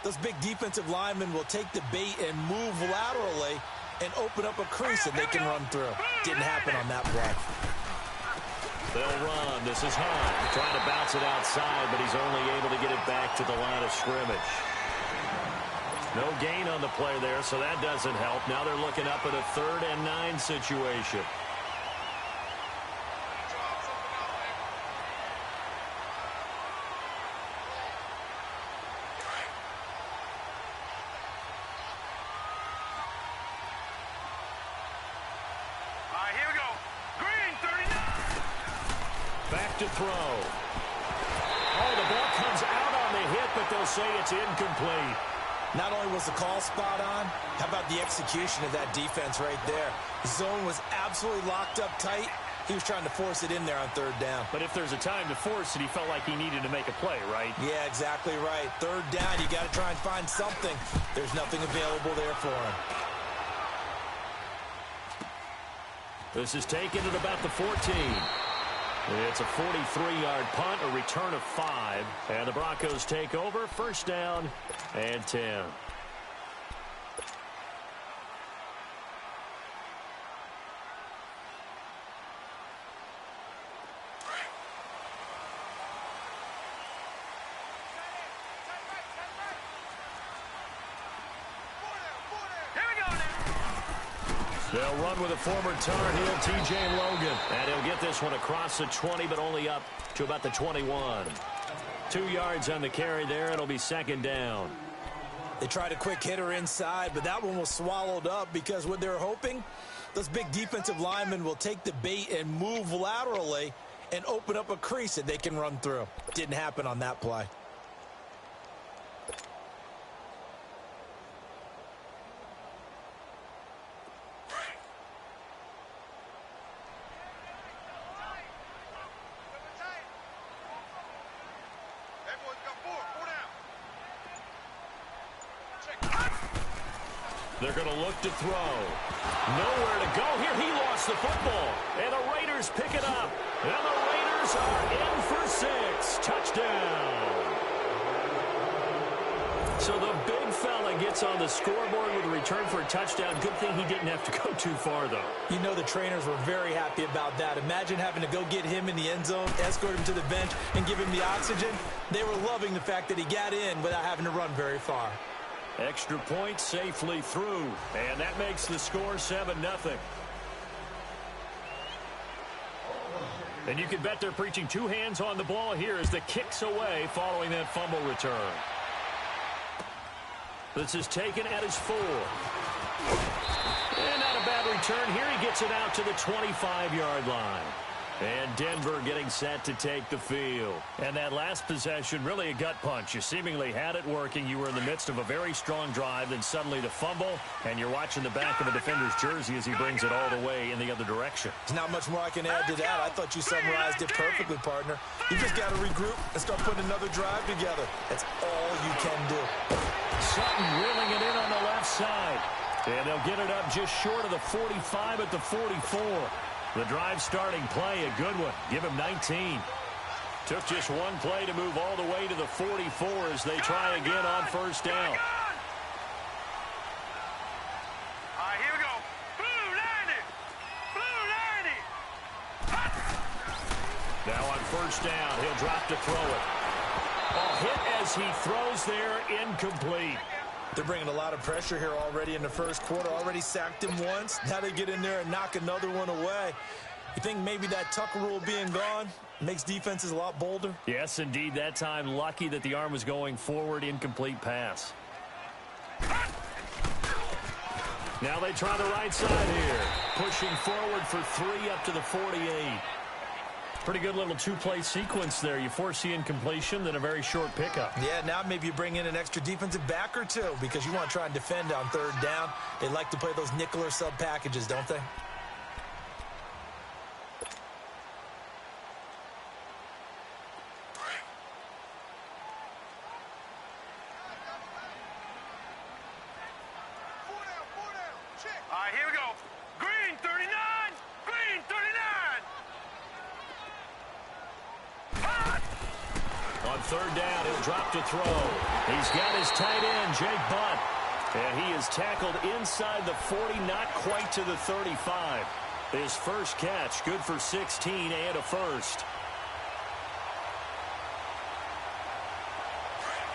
those big defensive linemen will take the bait and move laterally and open up a crease that they can run through. Didn't happen on that play. They'll run. This is Hunt trying to bounce it outside, but he's only able to get it back to the line of scrimmage. No gain on the play there, so that doesn't help. Now they're looking up at a 3rd and 9 situation. To throw. Oh, the ball comes out on the hit, but they'll say it's incomplete. Not only was the call spot on, how about the execution of that defense right there? The zone was absolutely locked up tight. He was trying to force it in there on 3rd down. But if there's a time to force it, he felt like he needed to make a play, right? Yeah, exactly right. 3rd down, you got to try and find something. There's nothing available there for him. This is taken at about the 14. It's a 43-yard punt, a return of 5. And the Broncos take over, first down and 10. They'll run with a former Tar Heel, T.J. Logan. And he'll get this one across the 20, but only up to about the 21. 2 yards on the carry there. It'll be 2nd down. They tried a quick hitter inside, but that one was swallowed up because what they're hoping, those big defensive linemen will take the bait and move laterally and open up a crease that they can run through. Didn't happen on that play. They're going to look to throw. Nowhere to go. Here he lost the football. And the Raiders pick it up. And the Raiders are in for 6. Touchdown. So the big fella gets on the scoreboard with a return for a touchdown. Good thing he didn't have to go too far, though. You know the trainers were very happy about that. Imagine having to go get him in the end zone, escort him to the bench, and give him the oxygen. They were loving the fact that he got in without having to run very far. Extra point safely through, and that makes the score 7-0. And you can bet they're preaching 2 hands on the ball here as the kick's away following that fumble return. This is taken at his 4. And not a bad return here. He gets it out to the 25-yard line. And Denver getting set to take the field. And that last possession, really a gut punch. You seemingly had it working. You were in the midst of a very strong drive, then suddenly the fumble, and you're watching the back of a defender's jersey as he brings it all the way in the other direction. There's not much more I can add to that. I thought you summarized it perfectly, partner. You just got to regroup and start putting another drive together. That's all you can do. Sutton reeling it in on the left side. And they'll get it up just short of the 45 at the 44. The drive starting play, a good one. Give him 19. Took just one play to move all the way to the 44 as they try again on first down. All right, here we go. Blue 90. Blue 90. Now on first down, he'll drop to throw it. A hit as he throws there, incomplete. They're bringing a lot of pressure here already in the first quarter. Already sacked him once. Now they get in there and knock another one away. You think maybe that Tucker rule being gone makes defenses a lot bolder? Yes, indeed. That time, lucky that the arm was going forward. Incomplete pass. Now they try the right side here. Pushing forward for 3 up to the 48. Pretty good little two-play sequence there. You force the incompletion, then a very short pickup. Yeah, now maybe you bring in an extra defensive back or two because you want to try and defend on third down. They like to play those nickel or sub packages, don't they? All right, here we go. Green 39. Green 39. On third down, he'll drop to throw. He's got his tight end, Jake Butt. And he is tackled inside the 40, not quite to the 35. His first catch, good for 16 and a first.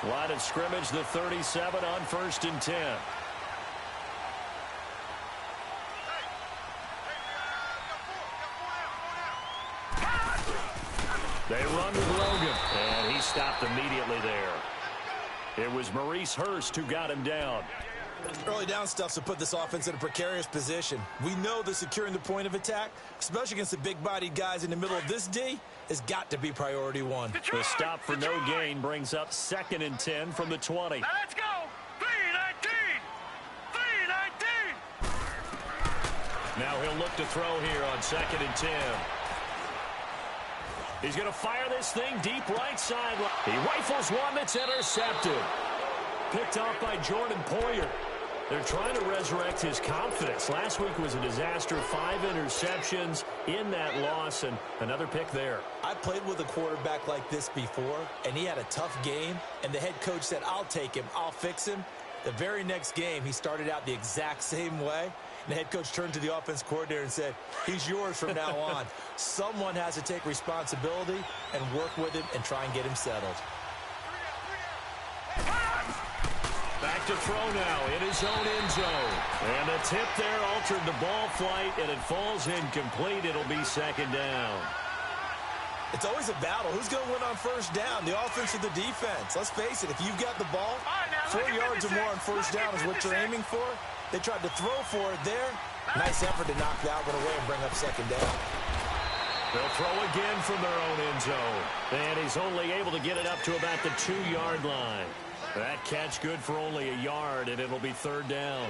Line of scrimmage, the 37 on 1st and 10. They run with Logan, and he stopped immediately there. It was Maurice Hurst who got him down. Early down stuff to put this offense in a precarious position. We know that securing the point of attack, especially against the big-bodied guys in the middle of this D, has got to be priority one. The stop for no gain brings up 2nd and 10 from the 20. Now let's go. 319. 319. Now he'll look to throw here on 2nd and 10. He's going to fire this thing deep right side. He rifles one that's intercepted. Picked off by Jordan Poyer. They're trying to resurrect his confidence. Last week was a disaster. 5 interceptions in that loss, and another pick there. I played with a quarterback like this before, and he had a tough game, and the head coach said, I'll take him, I'll fix him. The very next game, he started out the exact same way. And the head coach turned to the offense coordinator and said, he's yours from now on. Someone has to take responsibility and work with him and try and get him settled. Back to throw now in his own end zone. And the tip there altered the ball flight, and it falls incomplete. It'll be 2nd down. It's always a battle. Who's going to win on first down, the offense or the defense? Let's face it, if you've got the ball, 4 yards or more on first down is what you're aiming for. They tried to throw for it there. Nice effort to knock that one away and bring up 2nd down. They'll throw again from their own end zone. And he's only able to get it up to about the 2-yard line. That catch good for only a yard, and it'll be 3rd down.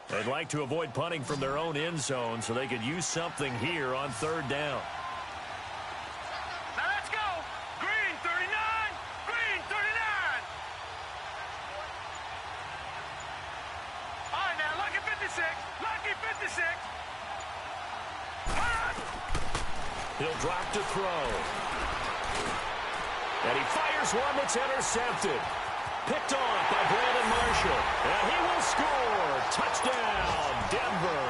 They'd like to avoid punting from their own end zone so they could use something here on 3rd down. Now let's go. Green 39. Green 39. All right, now lucky 56. Lucky 56. He'll drop to throw. And he fires one that's intercepted. Picked off by Brandon Marshall. And he will score. Touchdown, Denver.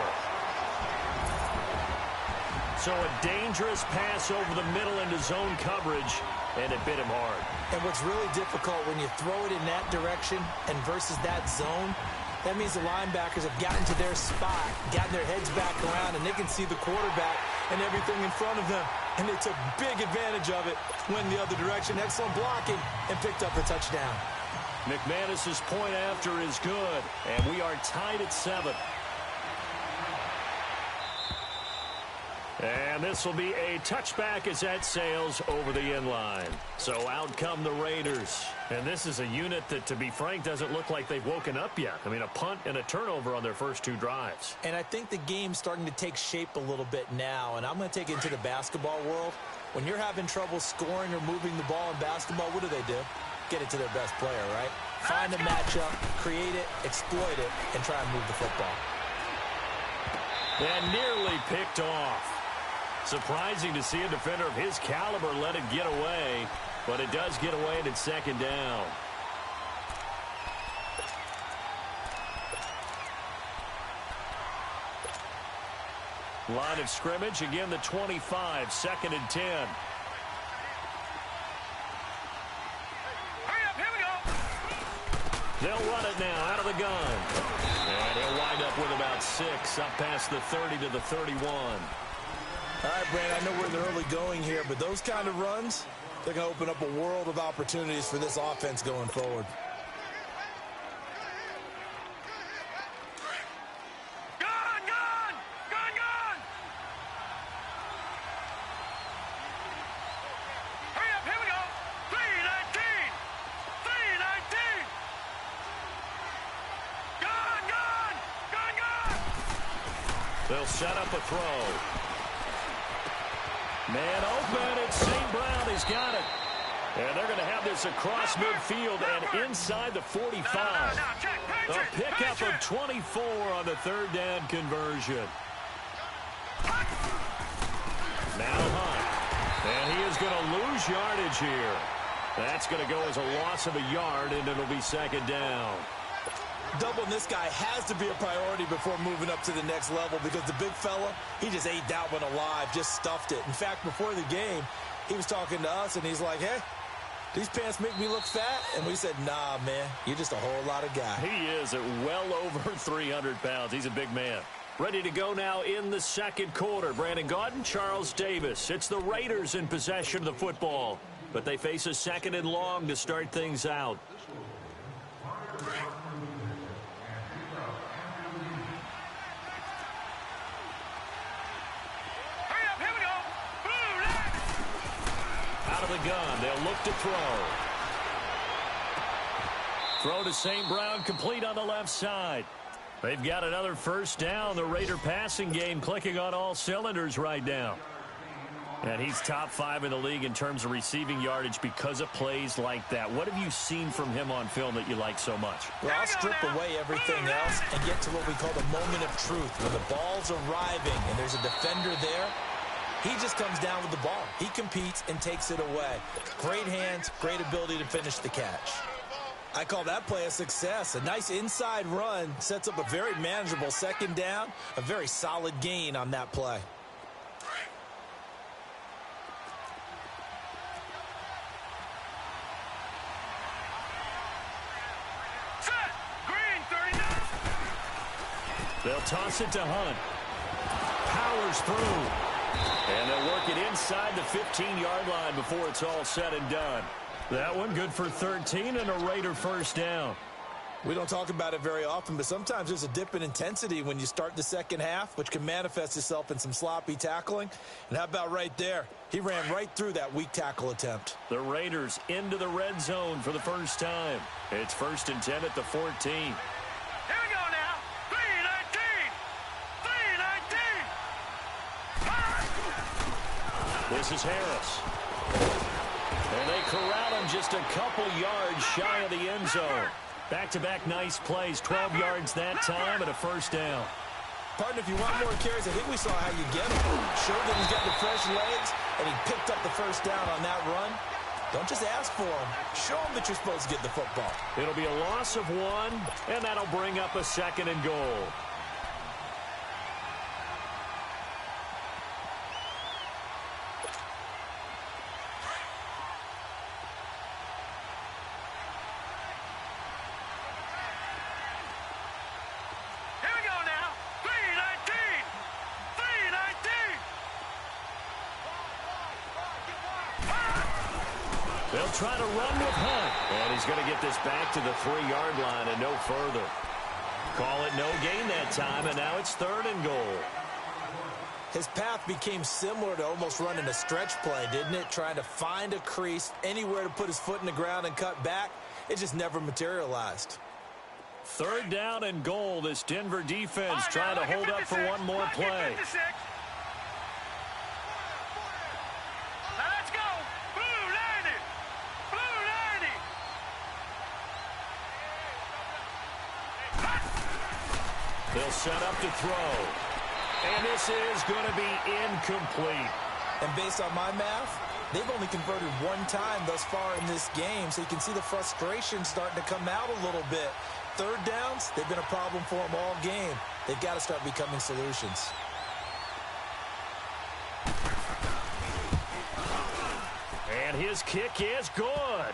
So a dangerous pass over the middle into zone coverage, and it bit him hard. And what's really difficult when you throw it in that direction and versus that zone, that means the linebackers have gotten to their spot, gotten their heads back around, and they can see the quarterback and everything in front of them. and they took big advantage of it, went the other direction. Excellent blocking, and picked up a touchdown. McManus's point after is good, and we are tied at 7. And this will be a touchback as that sails over the end line. So out come the Raiders. And this is a unit that, to be frank, doesn't look like they've woken up yet. I mean, a punt and a turnover on their first 2 drives. And I think the game's starting to take shape a little bit now. And I'm going to take it into the basketball world. When you're having trouble scoring or moving the ball in basketball, what do? Get it to their best player, right? Find a matchup, create it, exploit it, and try and move the football. And nearly picked off. Surprising to see a defender of his caliber let it get away, but it does get away and it's second down. Line of scrimmage, again the 25, 2nd and 10. Hurry up, here we go. They'll run it now out of the gun. And he'll wind up with about 6, up past the 30 to the 31. All right, Brand, I know we're in the early going here, but those kind of runs, they're going to open up a world of opportunities for this offense going forward. Gun, gun, gun, gun. Hurry up, here we go. 319, 319. Gun, gun, gun, gun. They'll set up a throw. Man open, it's St. Brown. He's got it. And they're going to have this across midfield and inside the 45. A pickup of 24 on the 3rd down conversion. Now Hunt. And he is going to lose yardage here. That's going to go as a loss of a yard, and it'll be 2nd down. Doubling this guy has to be a priority before moving up to the next level because the big fella, he just ate that one alive, just stuffed it. In fact, before the game, he was talking to us, and he's like, hey, these pants make me look fat? And we said, nah, man, you're just a whole lot of guy. He is at well over 300 pounds. He's a big man. Ready to go now in the 2nd quarter. Brandon Gaudin, Charles Davis. It's the Raiders in possession of the football, but they face a 2nd and long to start things out. The gun. They'll look to throw. Throw to St. Brown, complete on the left side. They've got another 1st down. The Raider passing game clicking on all cylinders right now. And he's top 5 in the league in terms of receiving yardage because of plays like that. What have you seen from him on film that you like so much? Well, I'll strip away everything else and get to what we call the moment of truth. When the ball's arriving and there's a defender there, he just comes down with the ball. He competes and takes it away. Great hands, great ability to finish the catch. I call that play a success. A nice inside run sets up a very manageable 2nd down. A very solid gain on that play. Set. Green, 39. They'll toss it to Hunt. Powers through. And they'll work it inside the 15-yard line before it's all said and done. That one good for 13 and a Raider 1st down. We don't talk about it very often, but sometimes there's a dip in intensity when you start the 2nd half, which can manifest itself in some sloppy tackling. And how about right there? He ran right through that weak tackle attempt. The Raiders into the red zone for the first time. It's 1st and 10 at the 14. Here we go now. 319. 319. This is Harris. And they corral him just a couple yards shy of the end zone. Back-to-back nice plays, 12 yards that time and a 1st down. Partner, if you want more carries, I think we saw how you get him. Showed that he's got the fresh legs, and he picked up the 1st down on that run. Don't just ask for him. Show him that you're supposed to get the football. It'll be a loss of 1, and that'll bring up a 2nd and goal. They'll try to run with Hunt. And he's going to get this back to the 3-yard line and no further. Call it no gain that time, and now it's 3rd and goal. His path became similar to almost running a stretch play, didn't it? Trying to find a crease, anywhere to put his foot in the ground and cut back. It just never materialized. 3rd down and goal. This Denver defense trying to hold up for one more play. Let's go. Blue 90. Blue 90. They'll set up to throw. And this is going to be incomplete. And based on my math, they've only converted one time thus far in this game, so you can see the frustration starting to come out a little bit. 3rd downs, they've been a problem for them all game. They've got to start becoming solutions. And his kick is good.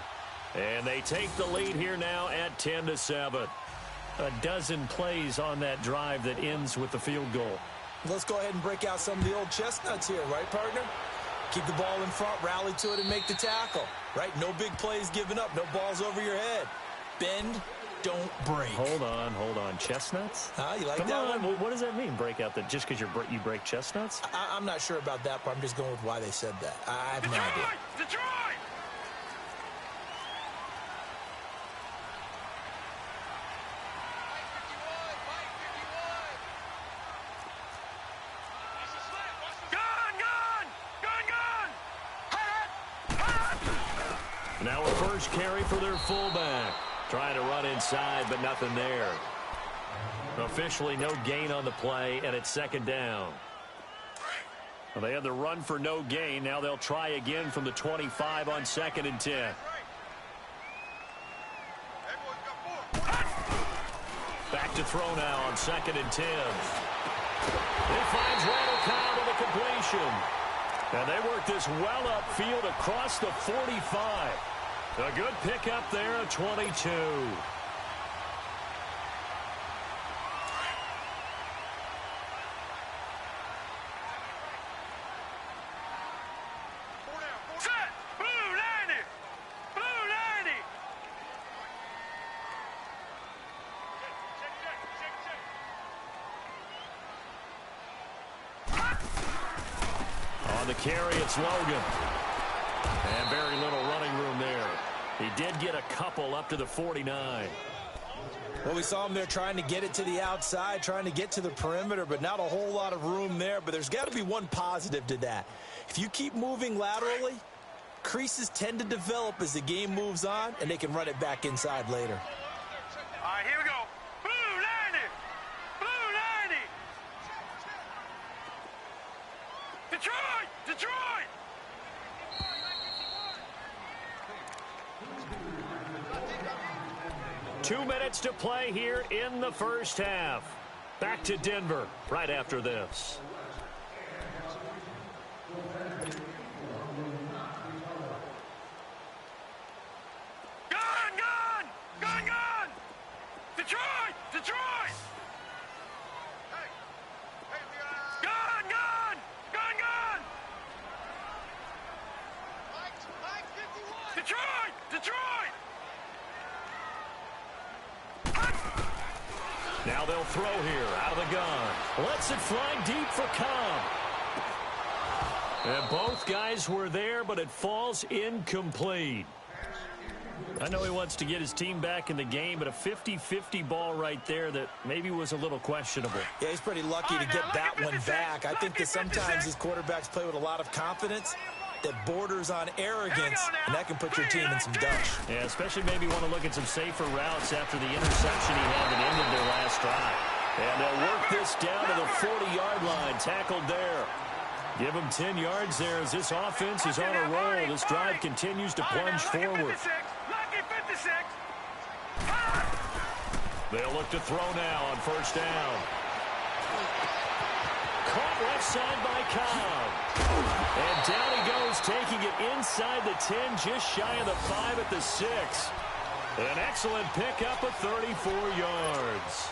And they take the lead here now at 10-7. A dozen plays on that drive that ends with the field goal. Let's go ahead and break out some of the old chestnuts here, right, partner? Keep the ball in front, rally to it, and make the tackle, right? No big plays given up, no balls over your head. Bend, don't break. Hold on. Chestnuts? You like Come that on. one? What does that mean, break out? That just because you break chestnuts? I'm not sure about that, but I'm just going with why they said that. I have no idea. Detroit! Now a first carry for their fullback. Trying to run inside, but nothing there. Officially no gain on the play, and it's 2nd down. Well, they had the run for no gain. Now they'll try again from the 25 on 2nd and 10. Back to throw now on 2nd and 10. He finds Randall Cobb with a completion. And they work this well upfield across the 45. A good pickup there at 22. Set! Blue 90! Blue 90! On the carry, it's Logan. And very little running room there. He did get a couple up to the 49. Well, we saw him there trying to get it to the outside, trying to get to the perimeter, but not a whole lot of room there. But there's got to be one positive to that. If you keep moving laterally, creases tend to develop as the game moves on, and they can run it back inside later. All right, here we go. Blue 90! Blue 90! Detroit! Detroit! Two minutes to play here in the first half. Back to Denver right after this. Gun! Detroit! Detroit! Gun! Detroit! Detroit! Now they'll throw here out of the gun. Lets it fly deep for Cobb. And both guys were there, but it falls incomplete. I know he wants to get his team back in the game, but a 50-50 ball right there that maybe was a little questionable. Yeah, he's pretty lucky to get that one back. I think that sometimes these quarterbacks play with a lot of confidence that borders on arrogance, and that can put your team in some dutch. Yeah, especially maybe want to look at some safer routes after the interception he had that ended their last drive. And they'll work this down to the 40-yard line, tackled there. Give them 10 yards there as this offense is on a roll. This drive continues to plunge forward. They'll look to throw now on first down. Caught left side by Cobb. And down he goes, taking it inside the 10, just shy of the 5 at the 6. An excellent pickup of 34 yards.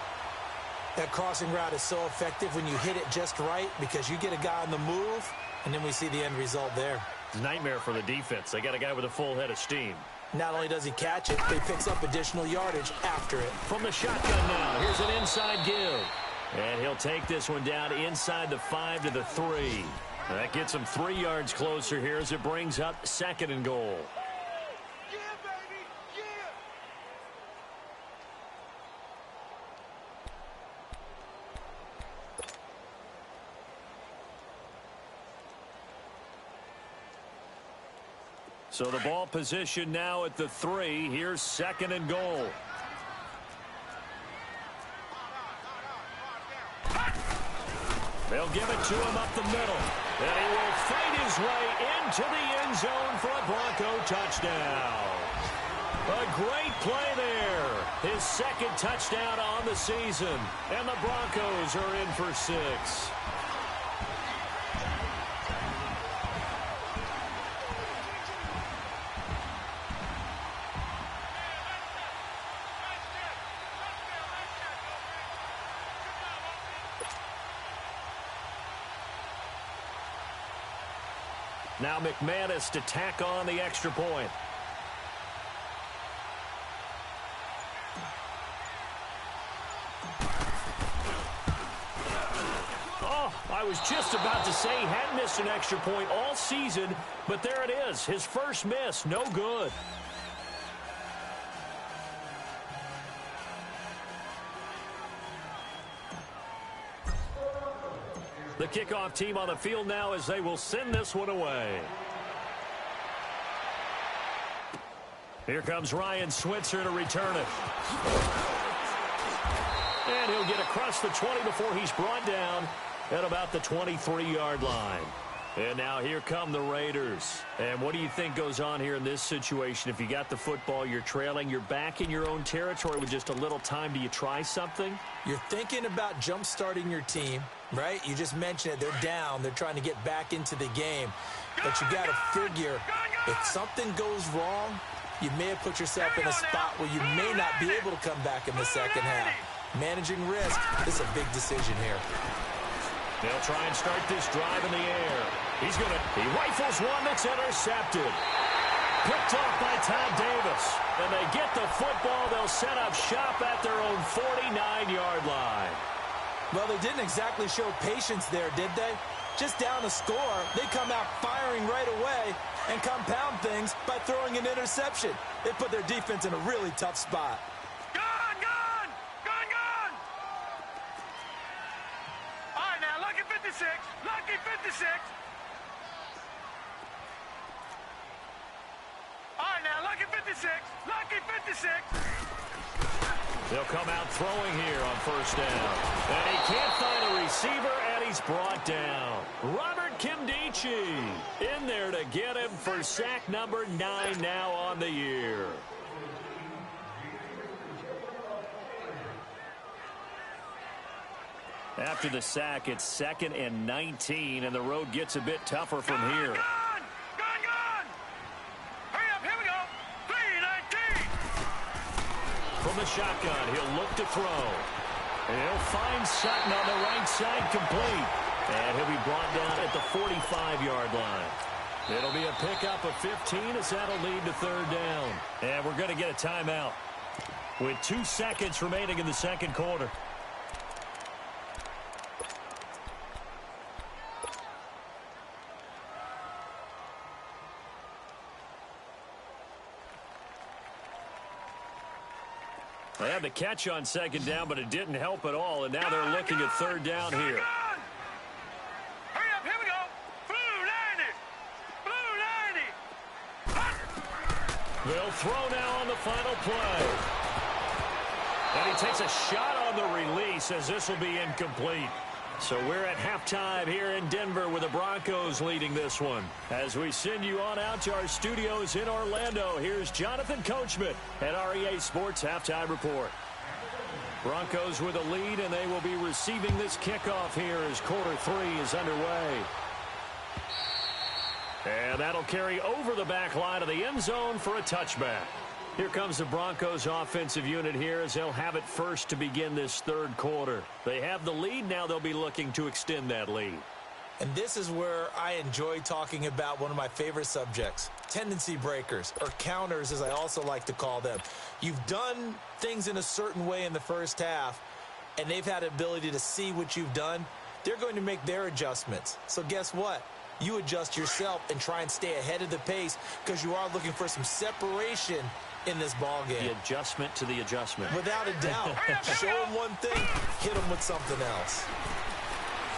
That crossing route is so effective when you hit it just right because you get a guy on the move, and then we see the end result there. Nightmare for the defense. They got a guy with a full head of steam. Not only does he catch it, but he picks up additional yardage after it. From the shotgun now, here's an inside give. And he'll take this one down inside the 5 to the 3. That gets him 3 yards closer here as it brings up 2nd and goal. Yeah, baby, yeah. So the ball position now at the 3. Here's 2nd and goal. They'll give it to him up the middle. And he will fight his way into the end zone for a Bronco touchdown. A great play there. His 2nd touchdown on the season. And the Broncos are in for 6. Now McManus to tack on the extra point. Oh, I was just about to say he hadn't missed an extra point all season, but there it is. His first miss, no good. The kickoff team on the field now as they will send this one away. Here comes Ryan Switzer to return it. And he'll get across the 20 before he's brought down at about the 23-yard line. And now here come the Raiders. And what do you think goes on here in this situation? If you got the football, you're trailing, you're back in your own territory with just a little time. Do you try something? You're thinking about jump-starting your team, right? You just mentioned it. They're down. They're trying to get back into the game. But you got to figure, if something goes wrong, you may have put yourself in a spot where you may not be able to come back in the second half. Managing risk is a big decision here. They'll try and start this drive in the air. He rifles one that's intercepted. Picked off by Todd Davis. And they get the football. They'll set up shop at their own 49-yard line. Well, they didn't exactly show patience there, did they? Just down a score, they come out firing right away and compound things by throwing an interception. They put their defense in a really tough spot. Gone, gone! Gone, gone! All right, now, lucky 56. Lucky 56. All right, now, lucky 56. Lucky 56. They'll come out throwing here on first down. And he can't find a receiver, and he's brought down. Robert Kimdichie in there to get him for sack number 9 now on the year. After the sack, it's 2nd and 19, and the road gets a bit tougher from here. From the shotgun, he'll look to throw. And he'll find Sutton on the right side complete. And he'll be brought down at the 45-yard line. It'll be a pickup of 15 as that'll lead to 3rd down. And we're going to get a timeout with 2 seconds remaining in the second quarter. They had the catch on 2nd down, but it didn't help at all, and now they're looking at 3rd down here. Hurry up, here we go. Blue 90. They'll throw now on the final play. And he takes a shot on the release as this will be incomplete. So we're at halftime here in Denver with the Broncos leading this one. As we send you on out to our studios in Orlando, here's Jonathan Coachman at REA Sports Halftime Report. Broncos with a lead, and they will be receiving this kickoff here as quarter 3 is underway. And that'll carry over the back line of the end zone for a touchback. Here comes the Broncos offensive unit here as they'll have it first to begin this 3rd quarter. They have the lead. Now they'll be looking to extend that lead. And this is where I enjoy talking about one of my favorite subjects, tendency breakers, or counters as I also like to call them. You've done things in a certain way in the first half, and they've had the ability to see what you've done. They're going to make their adjustments. So guess what? You adjust yourself and try and stay ahead of the pace because you are looking for some separation in this ball game. The adjustment to the adjustment. Without a doubt. Show them one thing, hit them with something else.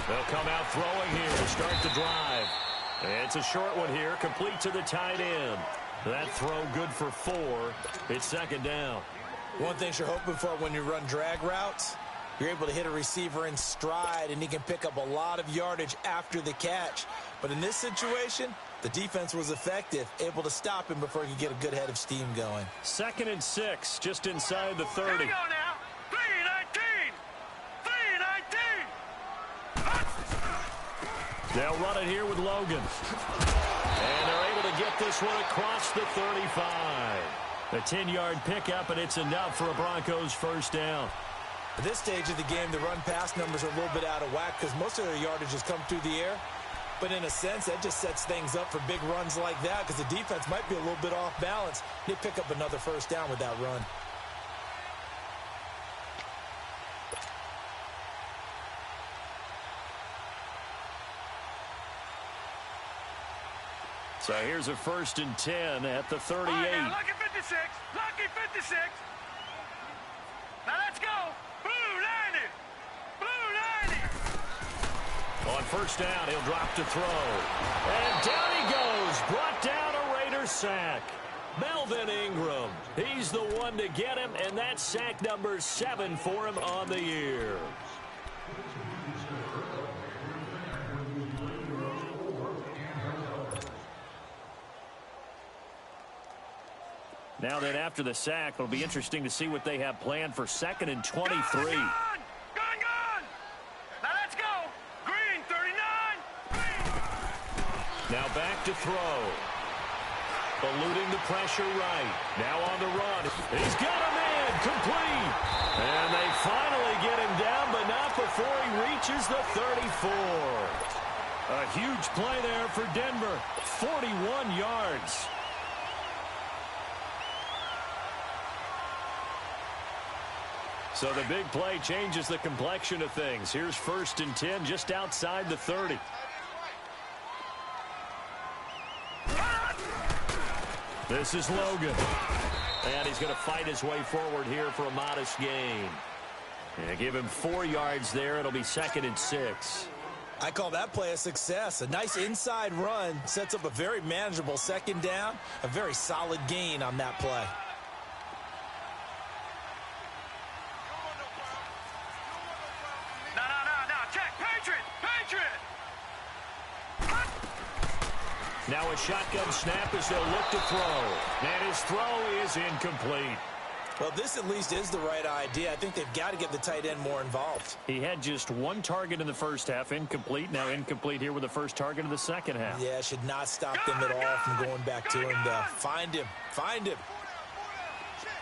They'll come out throwing here to start the drive. It's a short one here, complete to the tight end. That throw good for 4. It's second down. One thing you're hoping for when you run drag routes, you're able to hit a receiver in stride, and he can pick up a lot of yardage after the catch. But in this situation, the defense was effective, able to stop him before he could get a good head of steam going. 2nd and 6, just inside the 30. Here we go now. 3-19. 3-19. They'll run it here with Logan. And they're able to get this one across the 35. A 10-yard pickup, and it's enough for a Broncos first down. At this stage of the game, the run-pass numbers are a little bit out of whack because most of their yardage has come through the air. But in a sense, that just sets things up for big runs like that because the defense might be a little bit off balance. They pick up another first down with that run. So here's a 1st and 10 at the 38. All right, now, lucky 56. Lucky 56. Now let's go. Blue 90. Blue 90. On first down, he'll drop to throw. And down he goes. Brought down a Raider sack. Melvin Ingram. He's the one to get him, and that's sack number 7 for him on the year. Now then, after the sack, it'll be interesting to see what they have planned for 2nd and 23. Gone. Now let's go. Green 39. Now back to throw. Eluding the pressure right. Now on the run. He's got him in. Complete. And they finally get him down, but not before he reaches the 34. A huge play there for Denver. 41 yards. So the big play changes the complexion of things. Here's 1st and 10 just outside the 30. This is Logan. And he's going to fight his way forward here for a modest gain. And give him 4 yards there. It'll be 2nd and 6. I call that play a success. A nice inside run sets up a very manageable 2nd down. A very solid gain on that play. Now a shotgun snap as they'll look to throw. And his throw is incomplete. Well, this at least is the right idea. I think they've got to get the tight end more involved. He had just 1 target in the first half, incomplete. Now incomplete here with the first target of the second half. Yeah, should not stop them at all from going back to him, though. Find him. Find him.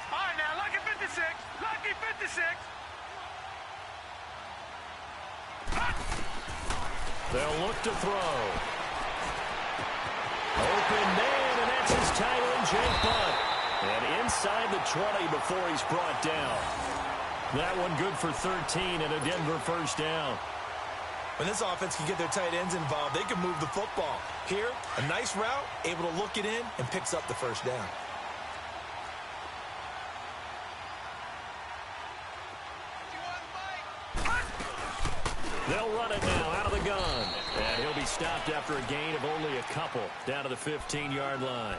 All right, now, lucky 56. Lucky 56. They'll look to throw. Open man, and that's his tight end, Jake Butt. And inside the 20 before he's brought down. That one good for 13 and a Denver first down. When this offense can get their tight ends involved, they can move the football. Here, a nice route, able to look it in, and picks up the first down. They'll run it now out of the gun. And he'll be stopped after a gain of only a couple down to the 15-yard line.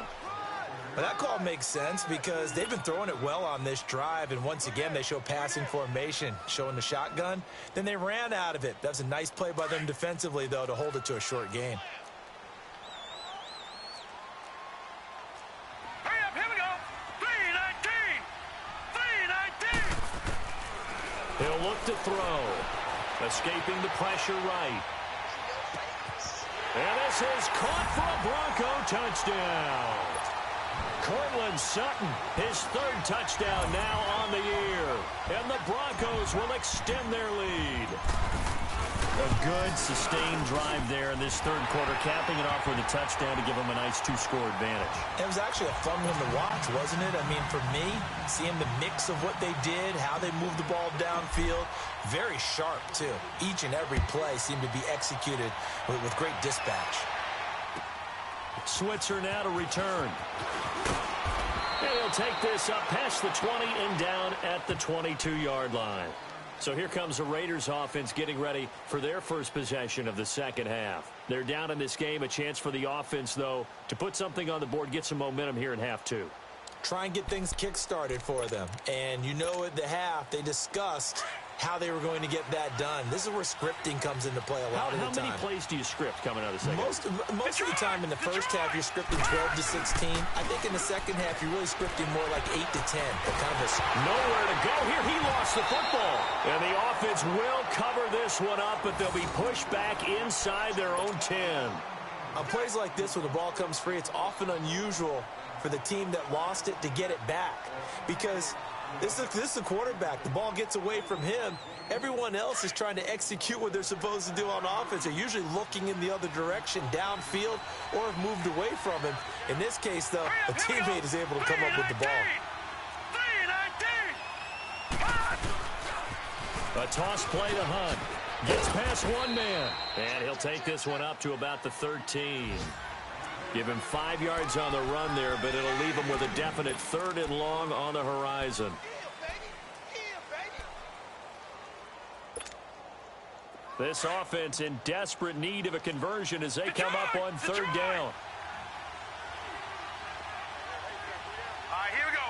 Well, that call makes sense because they've been throwing it well on this drive, and once again they show passing formation, showing the shotgun. Then they ran out of it. That was a nice play by them defensively, though, to hold it to a short gain. Hurry up, here we go. 3-19. 3-19. He'll look to throw. Escaping the pressure right. And this is caught for a Bronco touchdown. Cortland Sutton, his third touchdown now on the year. And the Broncos will extend their lead. A good, sustained drive there in this third quarter, capping it off with a touchdown to give them a nice two-score advantage. It was actually a fun one to watch, wasn't it? I mean, for me, seeing the mix of what they did, how they moved the ball downfield, very sharp, too. Each and every play seemed to be executed with great dispatch. Switzer now to return. And he'll take this up past the 20 and down at the 22-yard line. So here comes the Raiders offense getting ready for their first possession of the second half. They're down in this game. A chance for the offense, though, to put something on the board, get some momentum here in half two. Try and get things kick-started for them. And you know at the half, they discussed how they were going to get that done. This is where scripting comes into play a lot of the time. How many plays do you script coming out of the second half? Most of the time in the first half, you're scripting 12 to 16. I think in the second half, you're really scripting more like 8 to 10. Kind of nowhere to go here. He lost the football. And the offense will cover this one up, but they'll be pushed back inside their own 10. On plays like this, when the ball comes free, it's often unusual for the team that lost it to get it back. Because this is the quarterback. The ball gets away from him. Everyone else is trying to execute what they're supposed to do on offense. They're usually looking in the other direction, downfield, or have moved away from him. In this case, though, a teammate is able to come up with the ball. A toss play to Hunt. Gets past one man. And he'll take this one up to about the 13. Give him 5 yards on the run there, but it'll leave him with a definite 3rd and long on the horizon. This offense in desperate need of a conversion as they come up on 3rd down. All right, here we go.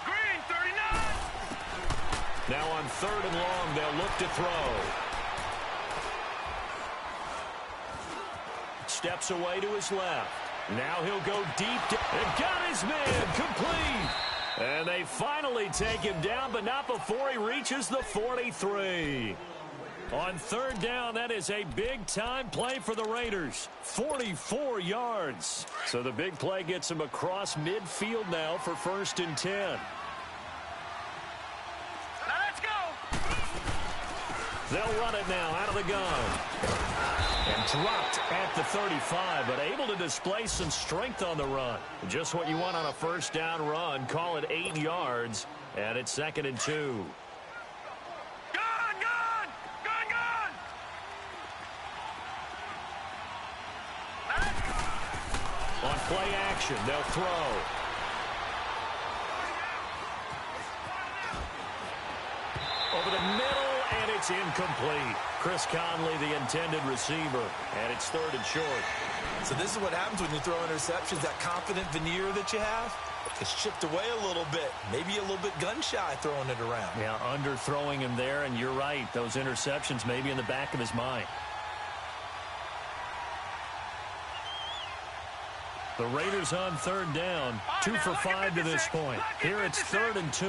Green, 39. Now on 3rd and long, they'll look to throw. Steps away to his left. Now he'll go deep and got his man complete. And they finally take him down, but not before he reaches the 43. On 3rd down, that is a big-time play for the Raiders. 44 yards. So the big play gets him across midfield now for 1st and 10. Now let's go. They'll run it now out of the gun. And dropped at the 35, but able to display some strength on the run. Just what you want on a 1st down run. Call it 8 yards, and it's 2nd and 2. On play action, they'll throw. Over the middle, and it's incomplete. Chris Conley, the intended receiver, and it's 3rd and short. So this is what happens when you throw interceptions. That confident veneer that you have, it's chipped away a little bit. Maybe a little bit gun-shy throwing it around. Yeah, underthrowing him there, and you're right. Those interceptions may be in the back of his mind. The Raiders on 3rd down, 2 for 5 to this point. Here it's 3rd and 2.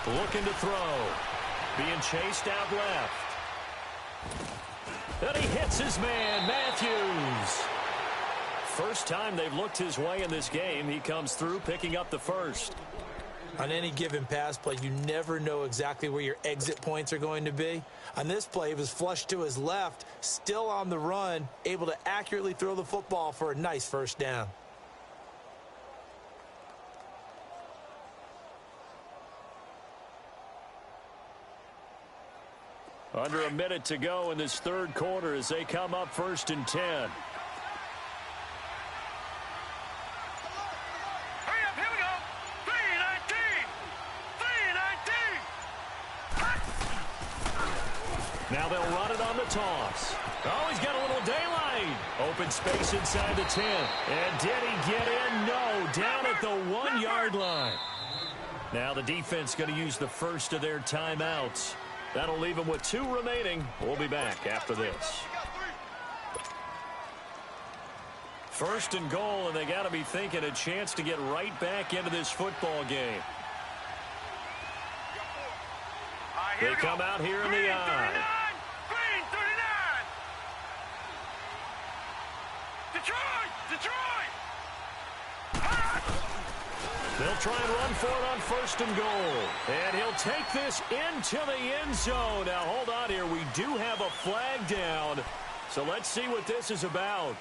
Looking to throw. Being chased out left. And he hits his man, Matthews. First time they've looked his way in this game. He comes through picking up the 1st. On any given pass play, you never know exactly where your exit points are going to be. On this play, he was flushed to his left, still on the run, able to accurately throw the football for a nice 1st down. Under a minute to go in this 3rd quarter as they come up 1st and 10. Hurry up, here we go. 3-19. Now they'll run it on the toss. Oh, he's got a little daylight. Open space inside the 10. And did he get in? No, down at the 1-yard line. Now the defense going to use the first of their timeouts. That'll leave them with 2 remaining. We'll be back after this. 1st and goal, and they got to be thinking a chance to get right back into this football game. They come out here in the eye. Green 39. Detroit. They'll try and run for it on 1st and goal. And he'll take this into the end zone. Now, hold on here. We do have a flag down. So let's see what this is about.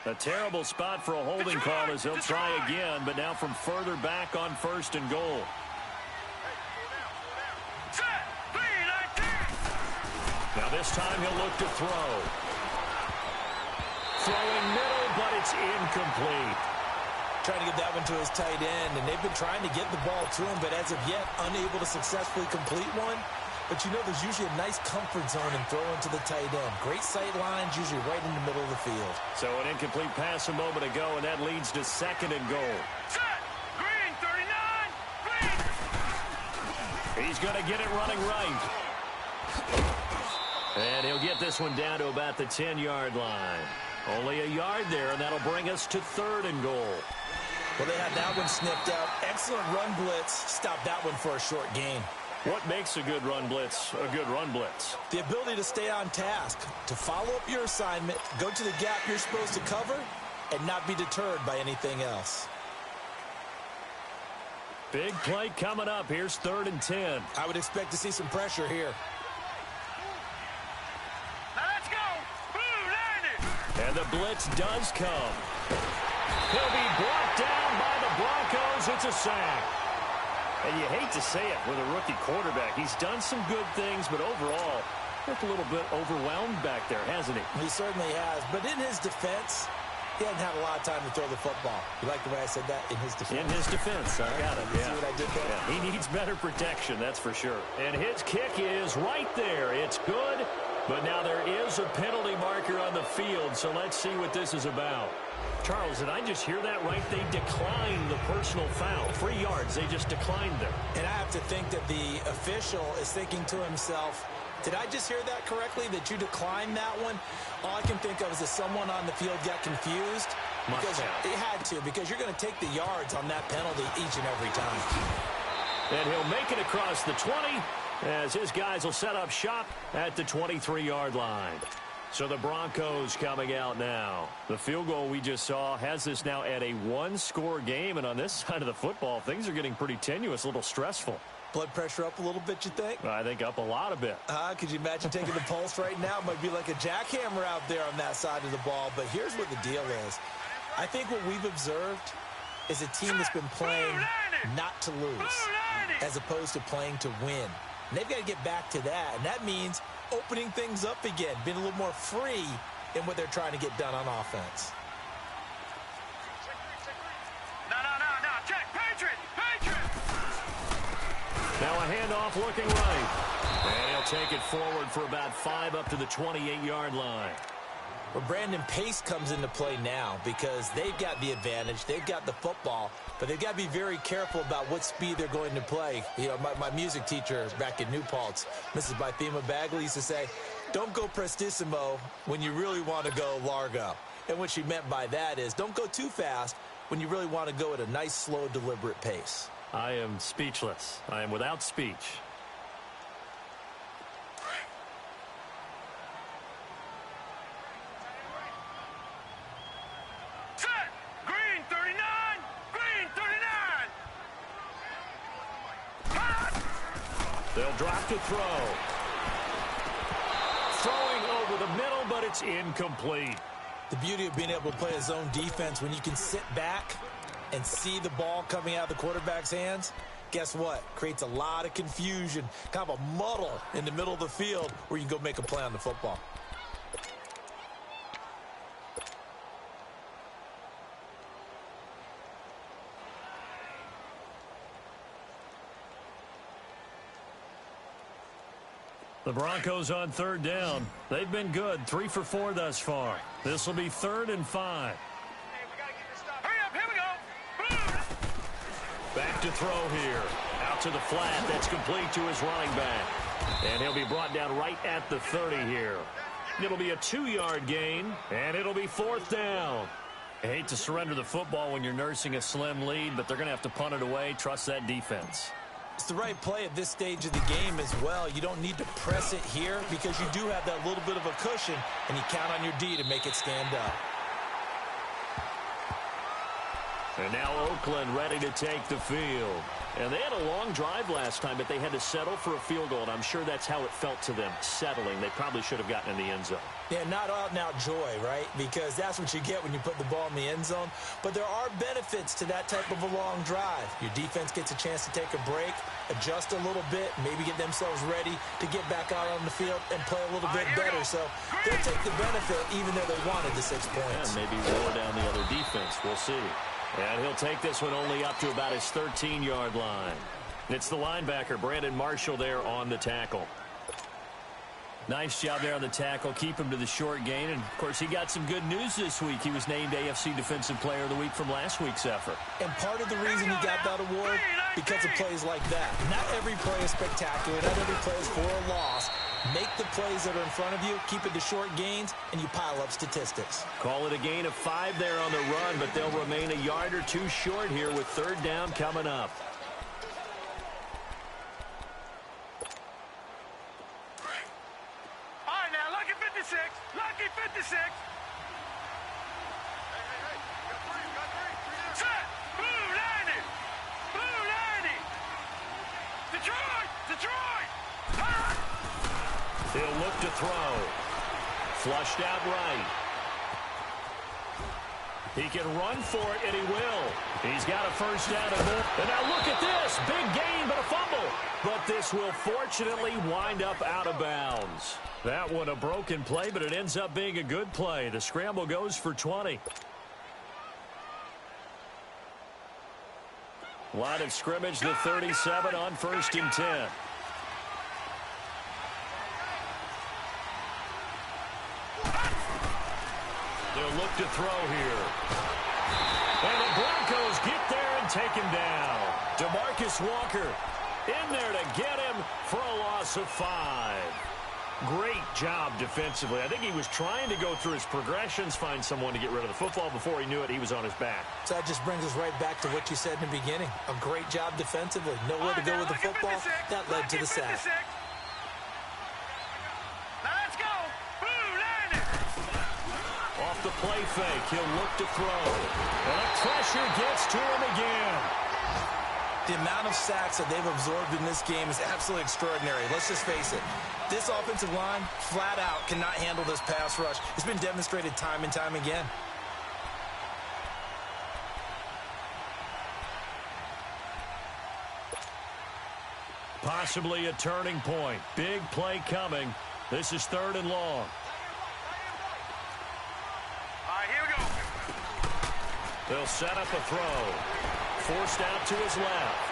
A terrible spot for a holding call as he'll try again, but now from further back on 1st and goal. Now this time he'll look to throw. Throwing middle, but it's incomplete. Trying to get that one to his tight end, and they've been trying to get the ball to him, but as of yet, unable to successfully complete one. But you know there's usually a nice comfort zone in throwing to the tight end. Great sight lines, usually right in the middle of the field. So an incomplete pass a moment ago, and that leads to 2nd and goal. Set. Green 39. Green. He's going to get it running right. And he'll get this one down to about the 10-yard line. Only a yard there, and that'll bring us to 3rd and goal. Well, they had that one snipped out. Excellent run blitz. Stopped that one for a short gain. What makes a good run blitz a good run blitz? The ability to stay on task, to follow up your assignment, go to the gap you're supposed to cover, and not be deterred by anything else. Big play coming up. Here's 3rd and 10. I would expect to see some pressure here. Now let's go. Blue landed. And the blitz does come. He'll be brought down by the Broncos. It's a sack. And you hate to say it with a rookie quarterback. He's done some good things, but overall, looked a little bit overwhelmed back there, hasn't he? He certainly has. But in his defense, he hadn't had a lot of time to throw the football. You like the way I said that? In his defense. In his defense. I got it. You see what I did there? Yeah, he needs better protection, that's for sure. And his kick is right there. It's good, but now there is a penalty marker on the field, so let's see what this is about. Charles, did I just hear that right? They declined the personal foul. 3 yards, they just declined them. And I have to think that the official is thinking to himself, did I just hear that correctly, that you declined that one? All I can think of is that someone on the field got confused. Because it had to, because you're going to take the yards on that penalty each and every time. And he'll make it across the 20 as his guys will set up shop at the 23-yard line. So the Broncos coming out now. The field goal we just saw has this now at a 1-score game. And on this side of the football, things are getting pretty tenuous, a little stressful. Blood pressure up a little bit, you think? I think up a lot a bit. Could you imagine taking the pulse right now? It might be like a jackhammer out there on that side of the ball. But here's what the deal is. I think what we've observed is a team that's been playing not to lose as opposed to playing to win. And they've got to get back to that. And that means opening things up again, being a little more free in what they're trying to get done on offense. No. Check. Patriot. Now a handoff looking right. And he'll take it forward for about 5 up to the 28-yard line. Well, Brandon, pace comes into play now because they've got the advantage. They've got the football, but they've got to be very careful about what speed they're going to play. You know, my music teacher back in New Paltz, Mrs. Bythema Bagley, used to say, don't go prestissimo when you really want to go largo. And what she meant by that is don't go too fast when you really want to go at a nice, slow, deliberate pace. I am speechless. I am without speech. Green 39. They'll drop to throw. Throwing over the middle, but it's incomplete. The beauty of being able to play a zone defense when you can sit back and see the ball coming out of the quarterback's hands, guess what? Creates a lot of confusion, kind of a muddle in the middle of the field where you can go make a play on the football. The Broncos on 3rd down. They've been good, 3 for 4 thus far. This will be 3rd and 5. Hurry up, here we go. Back to throw here. Out to the flat. That's complete to his running back. And he'll be brought down right at the 30 here. It'll be a 2-yard gain, and it'll be 4th down. I hate to surrender the football when you're nursing a slim lead, but they're going to have to punt it away. Trust that defense. It's the right play at this stage of the game as well. You don't need to press it here because you do have that little bit of a cushion, and you count on your D to make it stand up. And now Oakland ready to take the field. And they had a long drive last time, but they had to settle for a field goal, and I'm sure that's how it felt to them, settling. They probably should have gotten in the end zone. Yeah, not out-and-out joy, right? Because that's what you get when you put the ball in the end zone. But there are benefits to that type of a long drive. Your defense gets a chance to take a break, adjust a little bit, maybe get themselves ready to get back out on the field and play a little bit better. So they'll take the benefit even though they wanted the 6 points. Yeah, maybe roll down the other defense. We'll see. And he'll take this one only up to about his 13-yard line. It's the linebacker, Brandon Marshall, there on the tackle. Nice job there on the tackle. Keep him to the short gain. And, of course, he got some good news this week. He was named AFC Defensive Player of the Week from last week's effort. And part of the reason he got that award, because of plays like that. Not every play is spectacular. Not every play is for a loss. Make the plays that are in front of you, keep it to short gains, and you pile up statistics. Call it a gain of 5 there on the run, but they'll remain a yard or two short here with third down coming up. All right, now, lucky 56. Lucky 56. Set. Blue 90. Blue 90. Detroit. Detroit. He'll look to throw. Flushed out right. He can run for it, and he will. He's got a first down and more. And now look at this. Big gain, but a fumble. But this will fortunately wind up out of bounds. That one a broken play, but it ends up being a good play. The scramble goes for 20. Line of scrimmage, the 37 on 1st and 10. They'll look to throw here. And the Broncos get there and take him down. DeMarcus Walker in there to get him for a loss of 5. Great job defensively. I think he was trying to go through his progressions, find someone to get rid of the football. Before he knew it, he was on his back. So that just brings us right back to what you said in the beginning. A great job defensively. Nowhere to go with the football. That led to the sack. Now let's go. Blue 90. Off the play fake, he'll look to throw. And the pressure gets to him again. The amount of sacks that they've absorbed in this game is absolutely extraordinary. Let's just face it. This offensive line, flat out, cannot handle this pass rush. It's been demonstrated time and time again. Possibly a turning point. Big play coming. This is 3rd and long. All right, here we go. They'll set up a throw. Forced out to his left.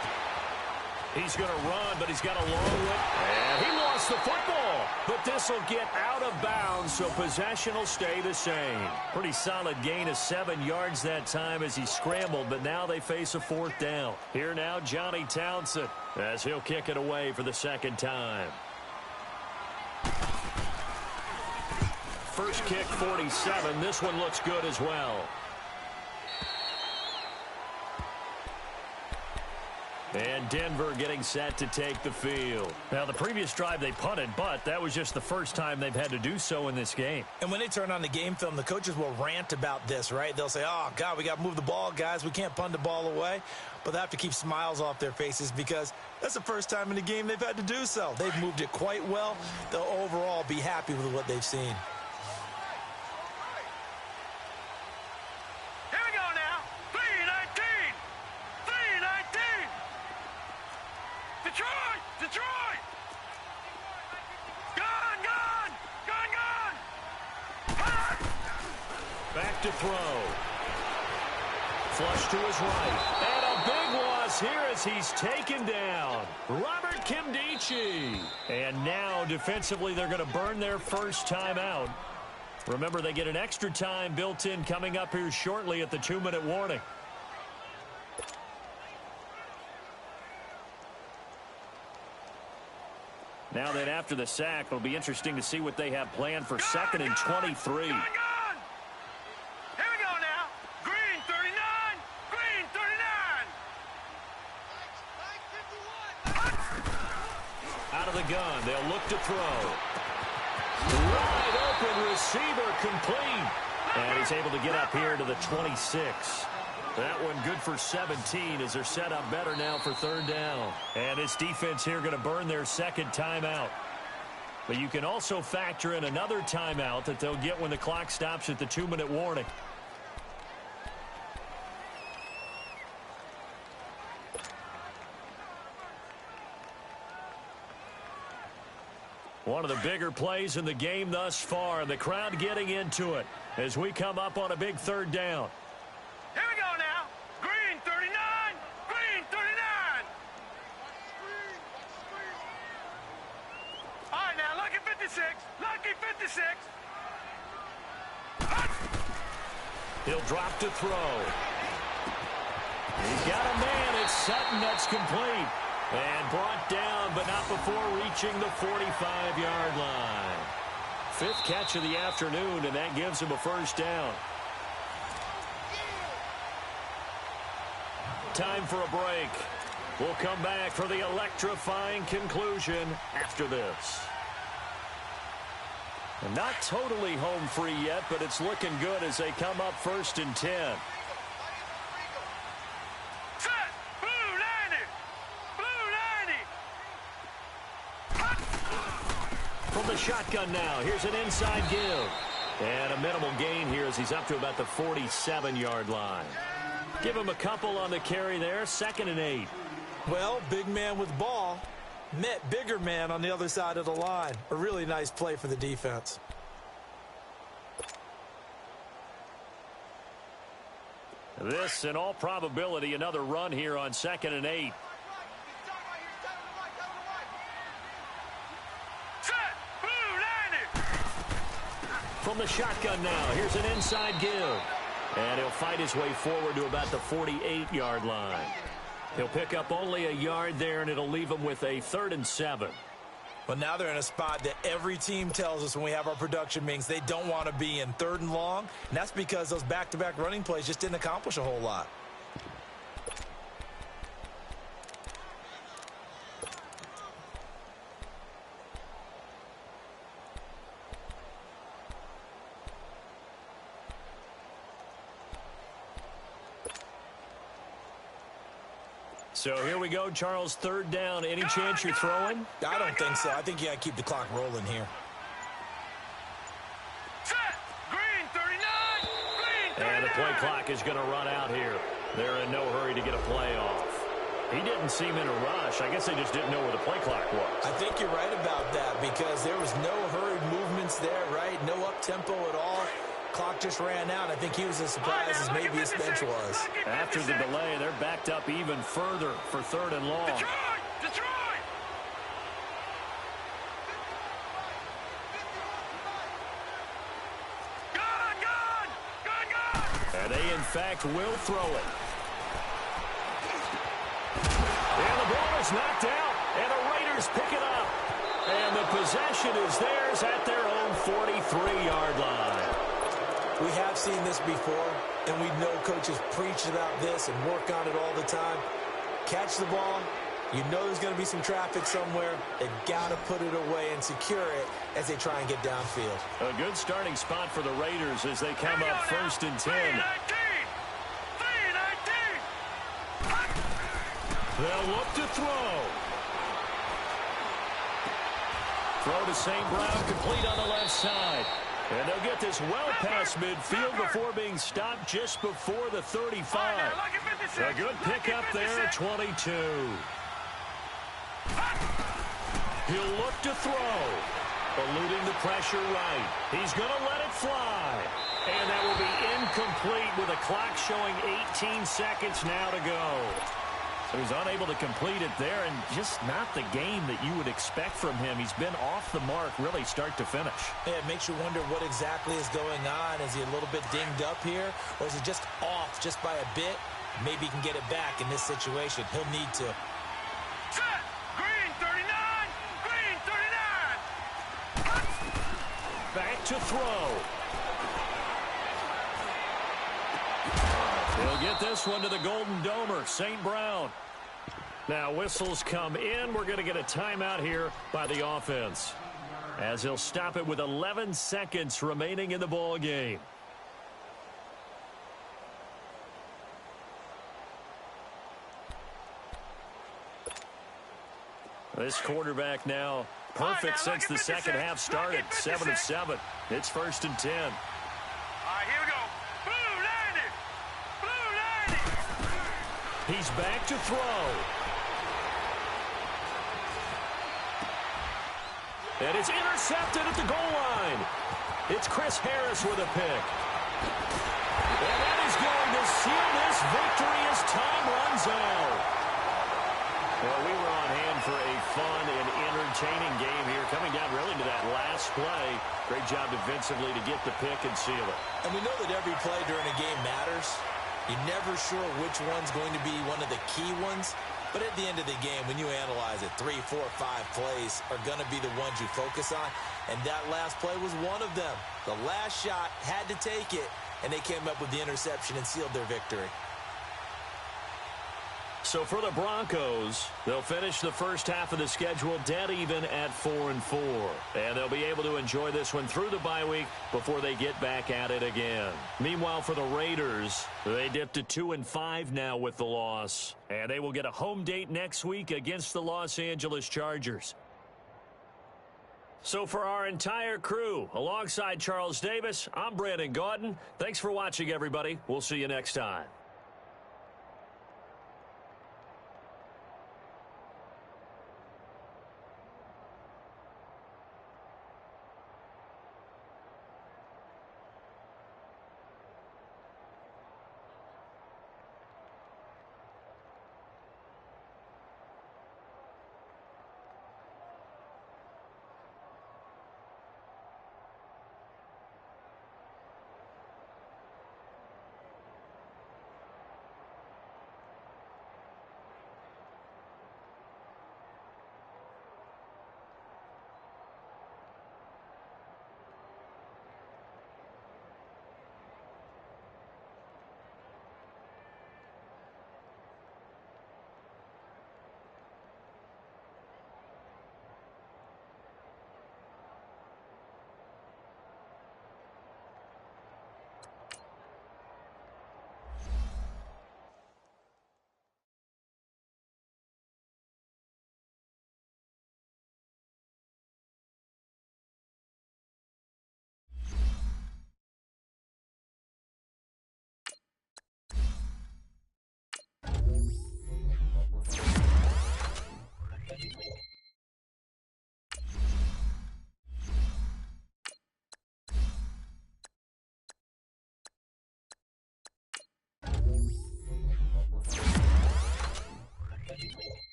He's going to run, but he's got a long way. And he lost the football. But this will get out of bounds, so possession will stay the same. Pretty solid gain of 7 yards that time as he scrambled, but now they face a 4th down. Here now, Johnny Townsend, as he'll kick it away for the 2nd time. First kick, 47. This one looks good as well. And Denver getting set to take the field. Now, the previous drive they punted, but that was just the first time they've had to do so in this game. And when they turn on the game film, the coaches will rant about this, right? They'll say, oh, God, we got to move the ball, guys. We can't punt the ball away. But they have to keep smiles off their faces because that's the first time in the game they've had to do so. They've moved it quite well. They'll overall be happy with what they've seen. Here we go now. 319. 319. Detroit! Detroit! Gone! Gone! Gone! Gone! Back to throw. Flush to his right. And a big loss here as he's taken down. Robert Kimdichie. And now defensively they're going to burn their first time out. Remember, they get an extra time built in coming up here shortly at the 2-minute warning. Now that after the sack, it'll be interesting to see what they have planned for 2nd and 23. Gone, gone. Here we go now. out of the gun. They'll look to throw. Wide open receiver complete. And he's able to get up here to the 26. That one good for 17 as they're set up better now for third down. And this defense here going to burn their second timeout. But you can also factor in another timeout that they'll get when the clock stops at the 2-minute warning. One of the bigger plays in the game thus far, and the crowd getting into it as we come up on a big third down. Here we go now. Green 39. Green 39. All right, now, lucky 56. Lucky 56. He'll drop to throw. He's got a man. It's Sutton that's complete. And brought down, but not before reaching the 45-yard line. Fifth catch of the afternoon, and that gives him a first down. Time for a break. We'll come back for the electrifying conclusion after this. And not totally home free yet, but it's looking good as they come up 1st and 10. From the shotgun now, here's an inside give. And a minimal gain here as he's up to about the 47-yard line. Give him a couple on the carry there, 2nd and 8. Well, big man with ball met bigger man on the other side of the line. A really nice play for the defense. This, in all probability, another run here on 2nd and 8. From the shotgun now, here's an inside give. And he'll fight his way forward to about the 48-yard line. He'll pick up only a yard there, and it'll leave him with a 3rd and 7. Well, now they're in a spot that every team tells us when we have our production meetings they don't want to be in, 3rd and long. And that's because those back-to-back running plays just didn't accomplish a whole lot. So here we go, Charles, 3rd down. Any chance you're throwing? I don't think so. I think you got to keep the clock rolling here. Green 39. Green 39. And the play clock is going to run out here. They're in no hurry to get a play off. He didn't seem in a rush. I guess they just didn't know where the play clock was. I think you're right about that because there was no hurried movements there, right? No up-tempo at all. Clock just ran out. I think he was as surprised as maybe his bench was. After the delay, they're backed up even further for 3rd and long. Detroit! Gun! And they, in fact, will throw it. And the ball is knocked out, and the Raiders pick it up. And the possession is theirs at their own 43-yard line. We have seen this before, and we know coaches preach about this and work on it all the time. Catch the ball. You know there's going to be some traffic somewhere. They've got to put it away and secure it as they try and get downfield. A good starting spot for the Raiders as they come up 1st and 10. 3-19. They'll look to throw. Throw to St. Brown, complete on the left side. And they'll get this well past midfield before being stopped just before the 35. A good pickup there at 22. He'll look to throw. Eluding the pressure right. He's going to let it fly. And that will be incomplete with a clock showing 18 seconds now to go. So he's unable to complete it there, and just not the game that you would expect from him. He's been off the mark really start to finish. Yeah, it makes you wonder what exactly is going on. Is he a little bit dinged up here, or is he just off just by a bit? Maybe he can get it back in this situation. He'll need to. Set! Green 39! Green 39! Back to throw. He'll get this one to the Golden Domer, St. Brown. Now whistles come in. We're going to get a timeout here by the offense, as he'll stop it with 11 seconds remaining in the ball game. This quarterback now perfect since the second half started. 7 of 7. It's 1st and 10. All right, here we go. Blue landed. Blue landed. He's back to throw. And it's intercepted at the goal line. It's Chris Harris with a pick. And that is going to seal this victory as time runs out. Well, we were on hand for a fun and entertaining game here, coming down really to that last play. Great job defensively to get the pick and seal it. And we know that every play during a game matters. You're never sure which one's going to be one of the key ones. But at the end of the game, when you analyze it, 3, 4, 5 plays are going to be the ones you focus on. And that last play was one of them. The last shot had to take it, and they came up with the interception and sealed their victory. So for the Broncos, they'll finish the first half of the schedule dead even at 4-4. And they'll be able to enjoy this one through the bye week before they get back at it again. Meanwhile, for the Raiders, they dipped to 2-5 now with the loss. And they will get a home date next week against the Los Angeles Chargers. So for our entire crew, alongside Charles Davis, I'm Brandon Gaudin. Thanks for watching, everybody. We'll see you next time.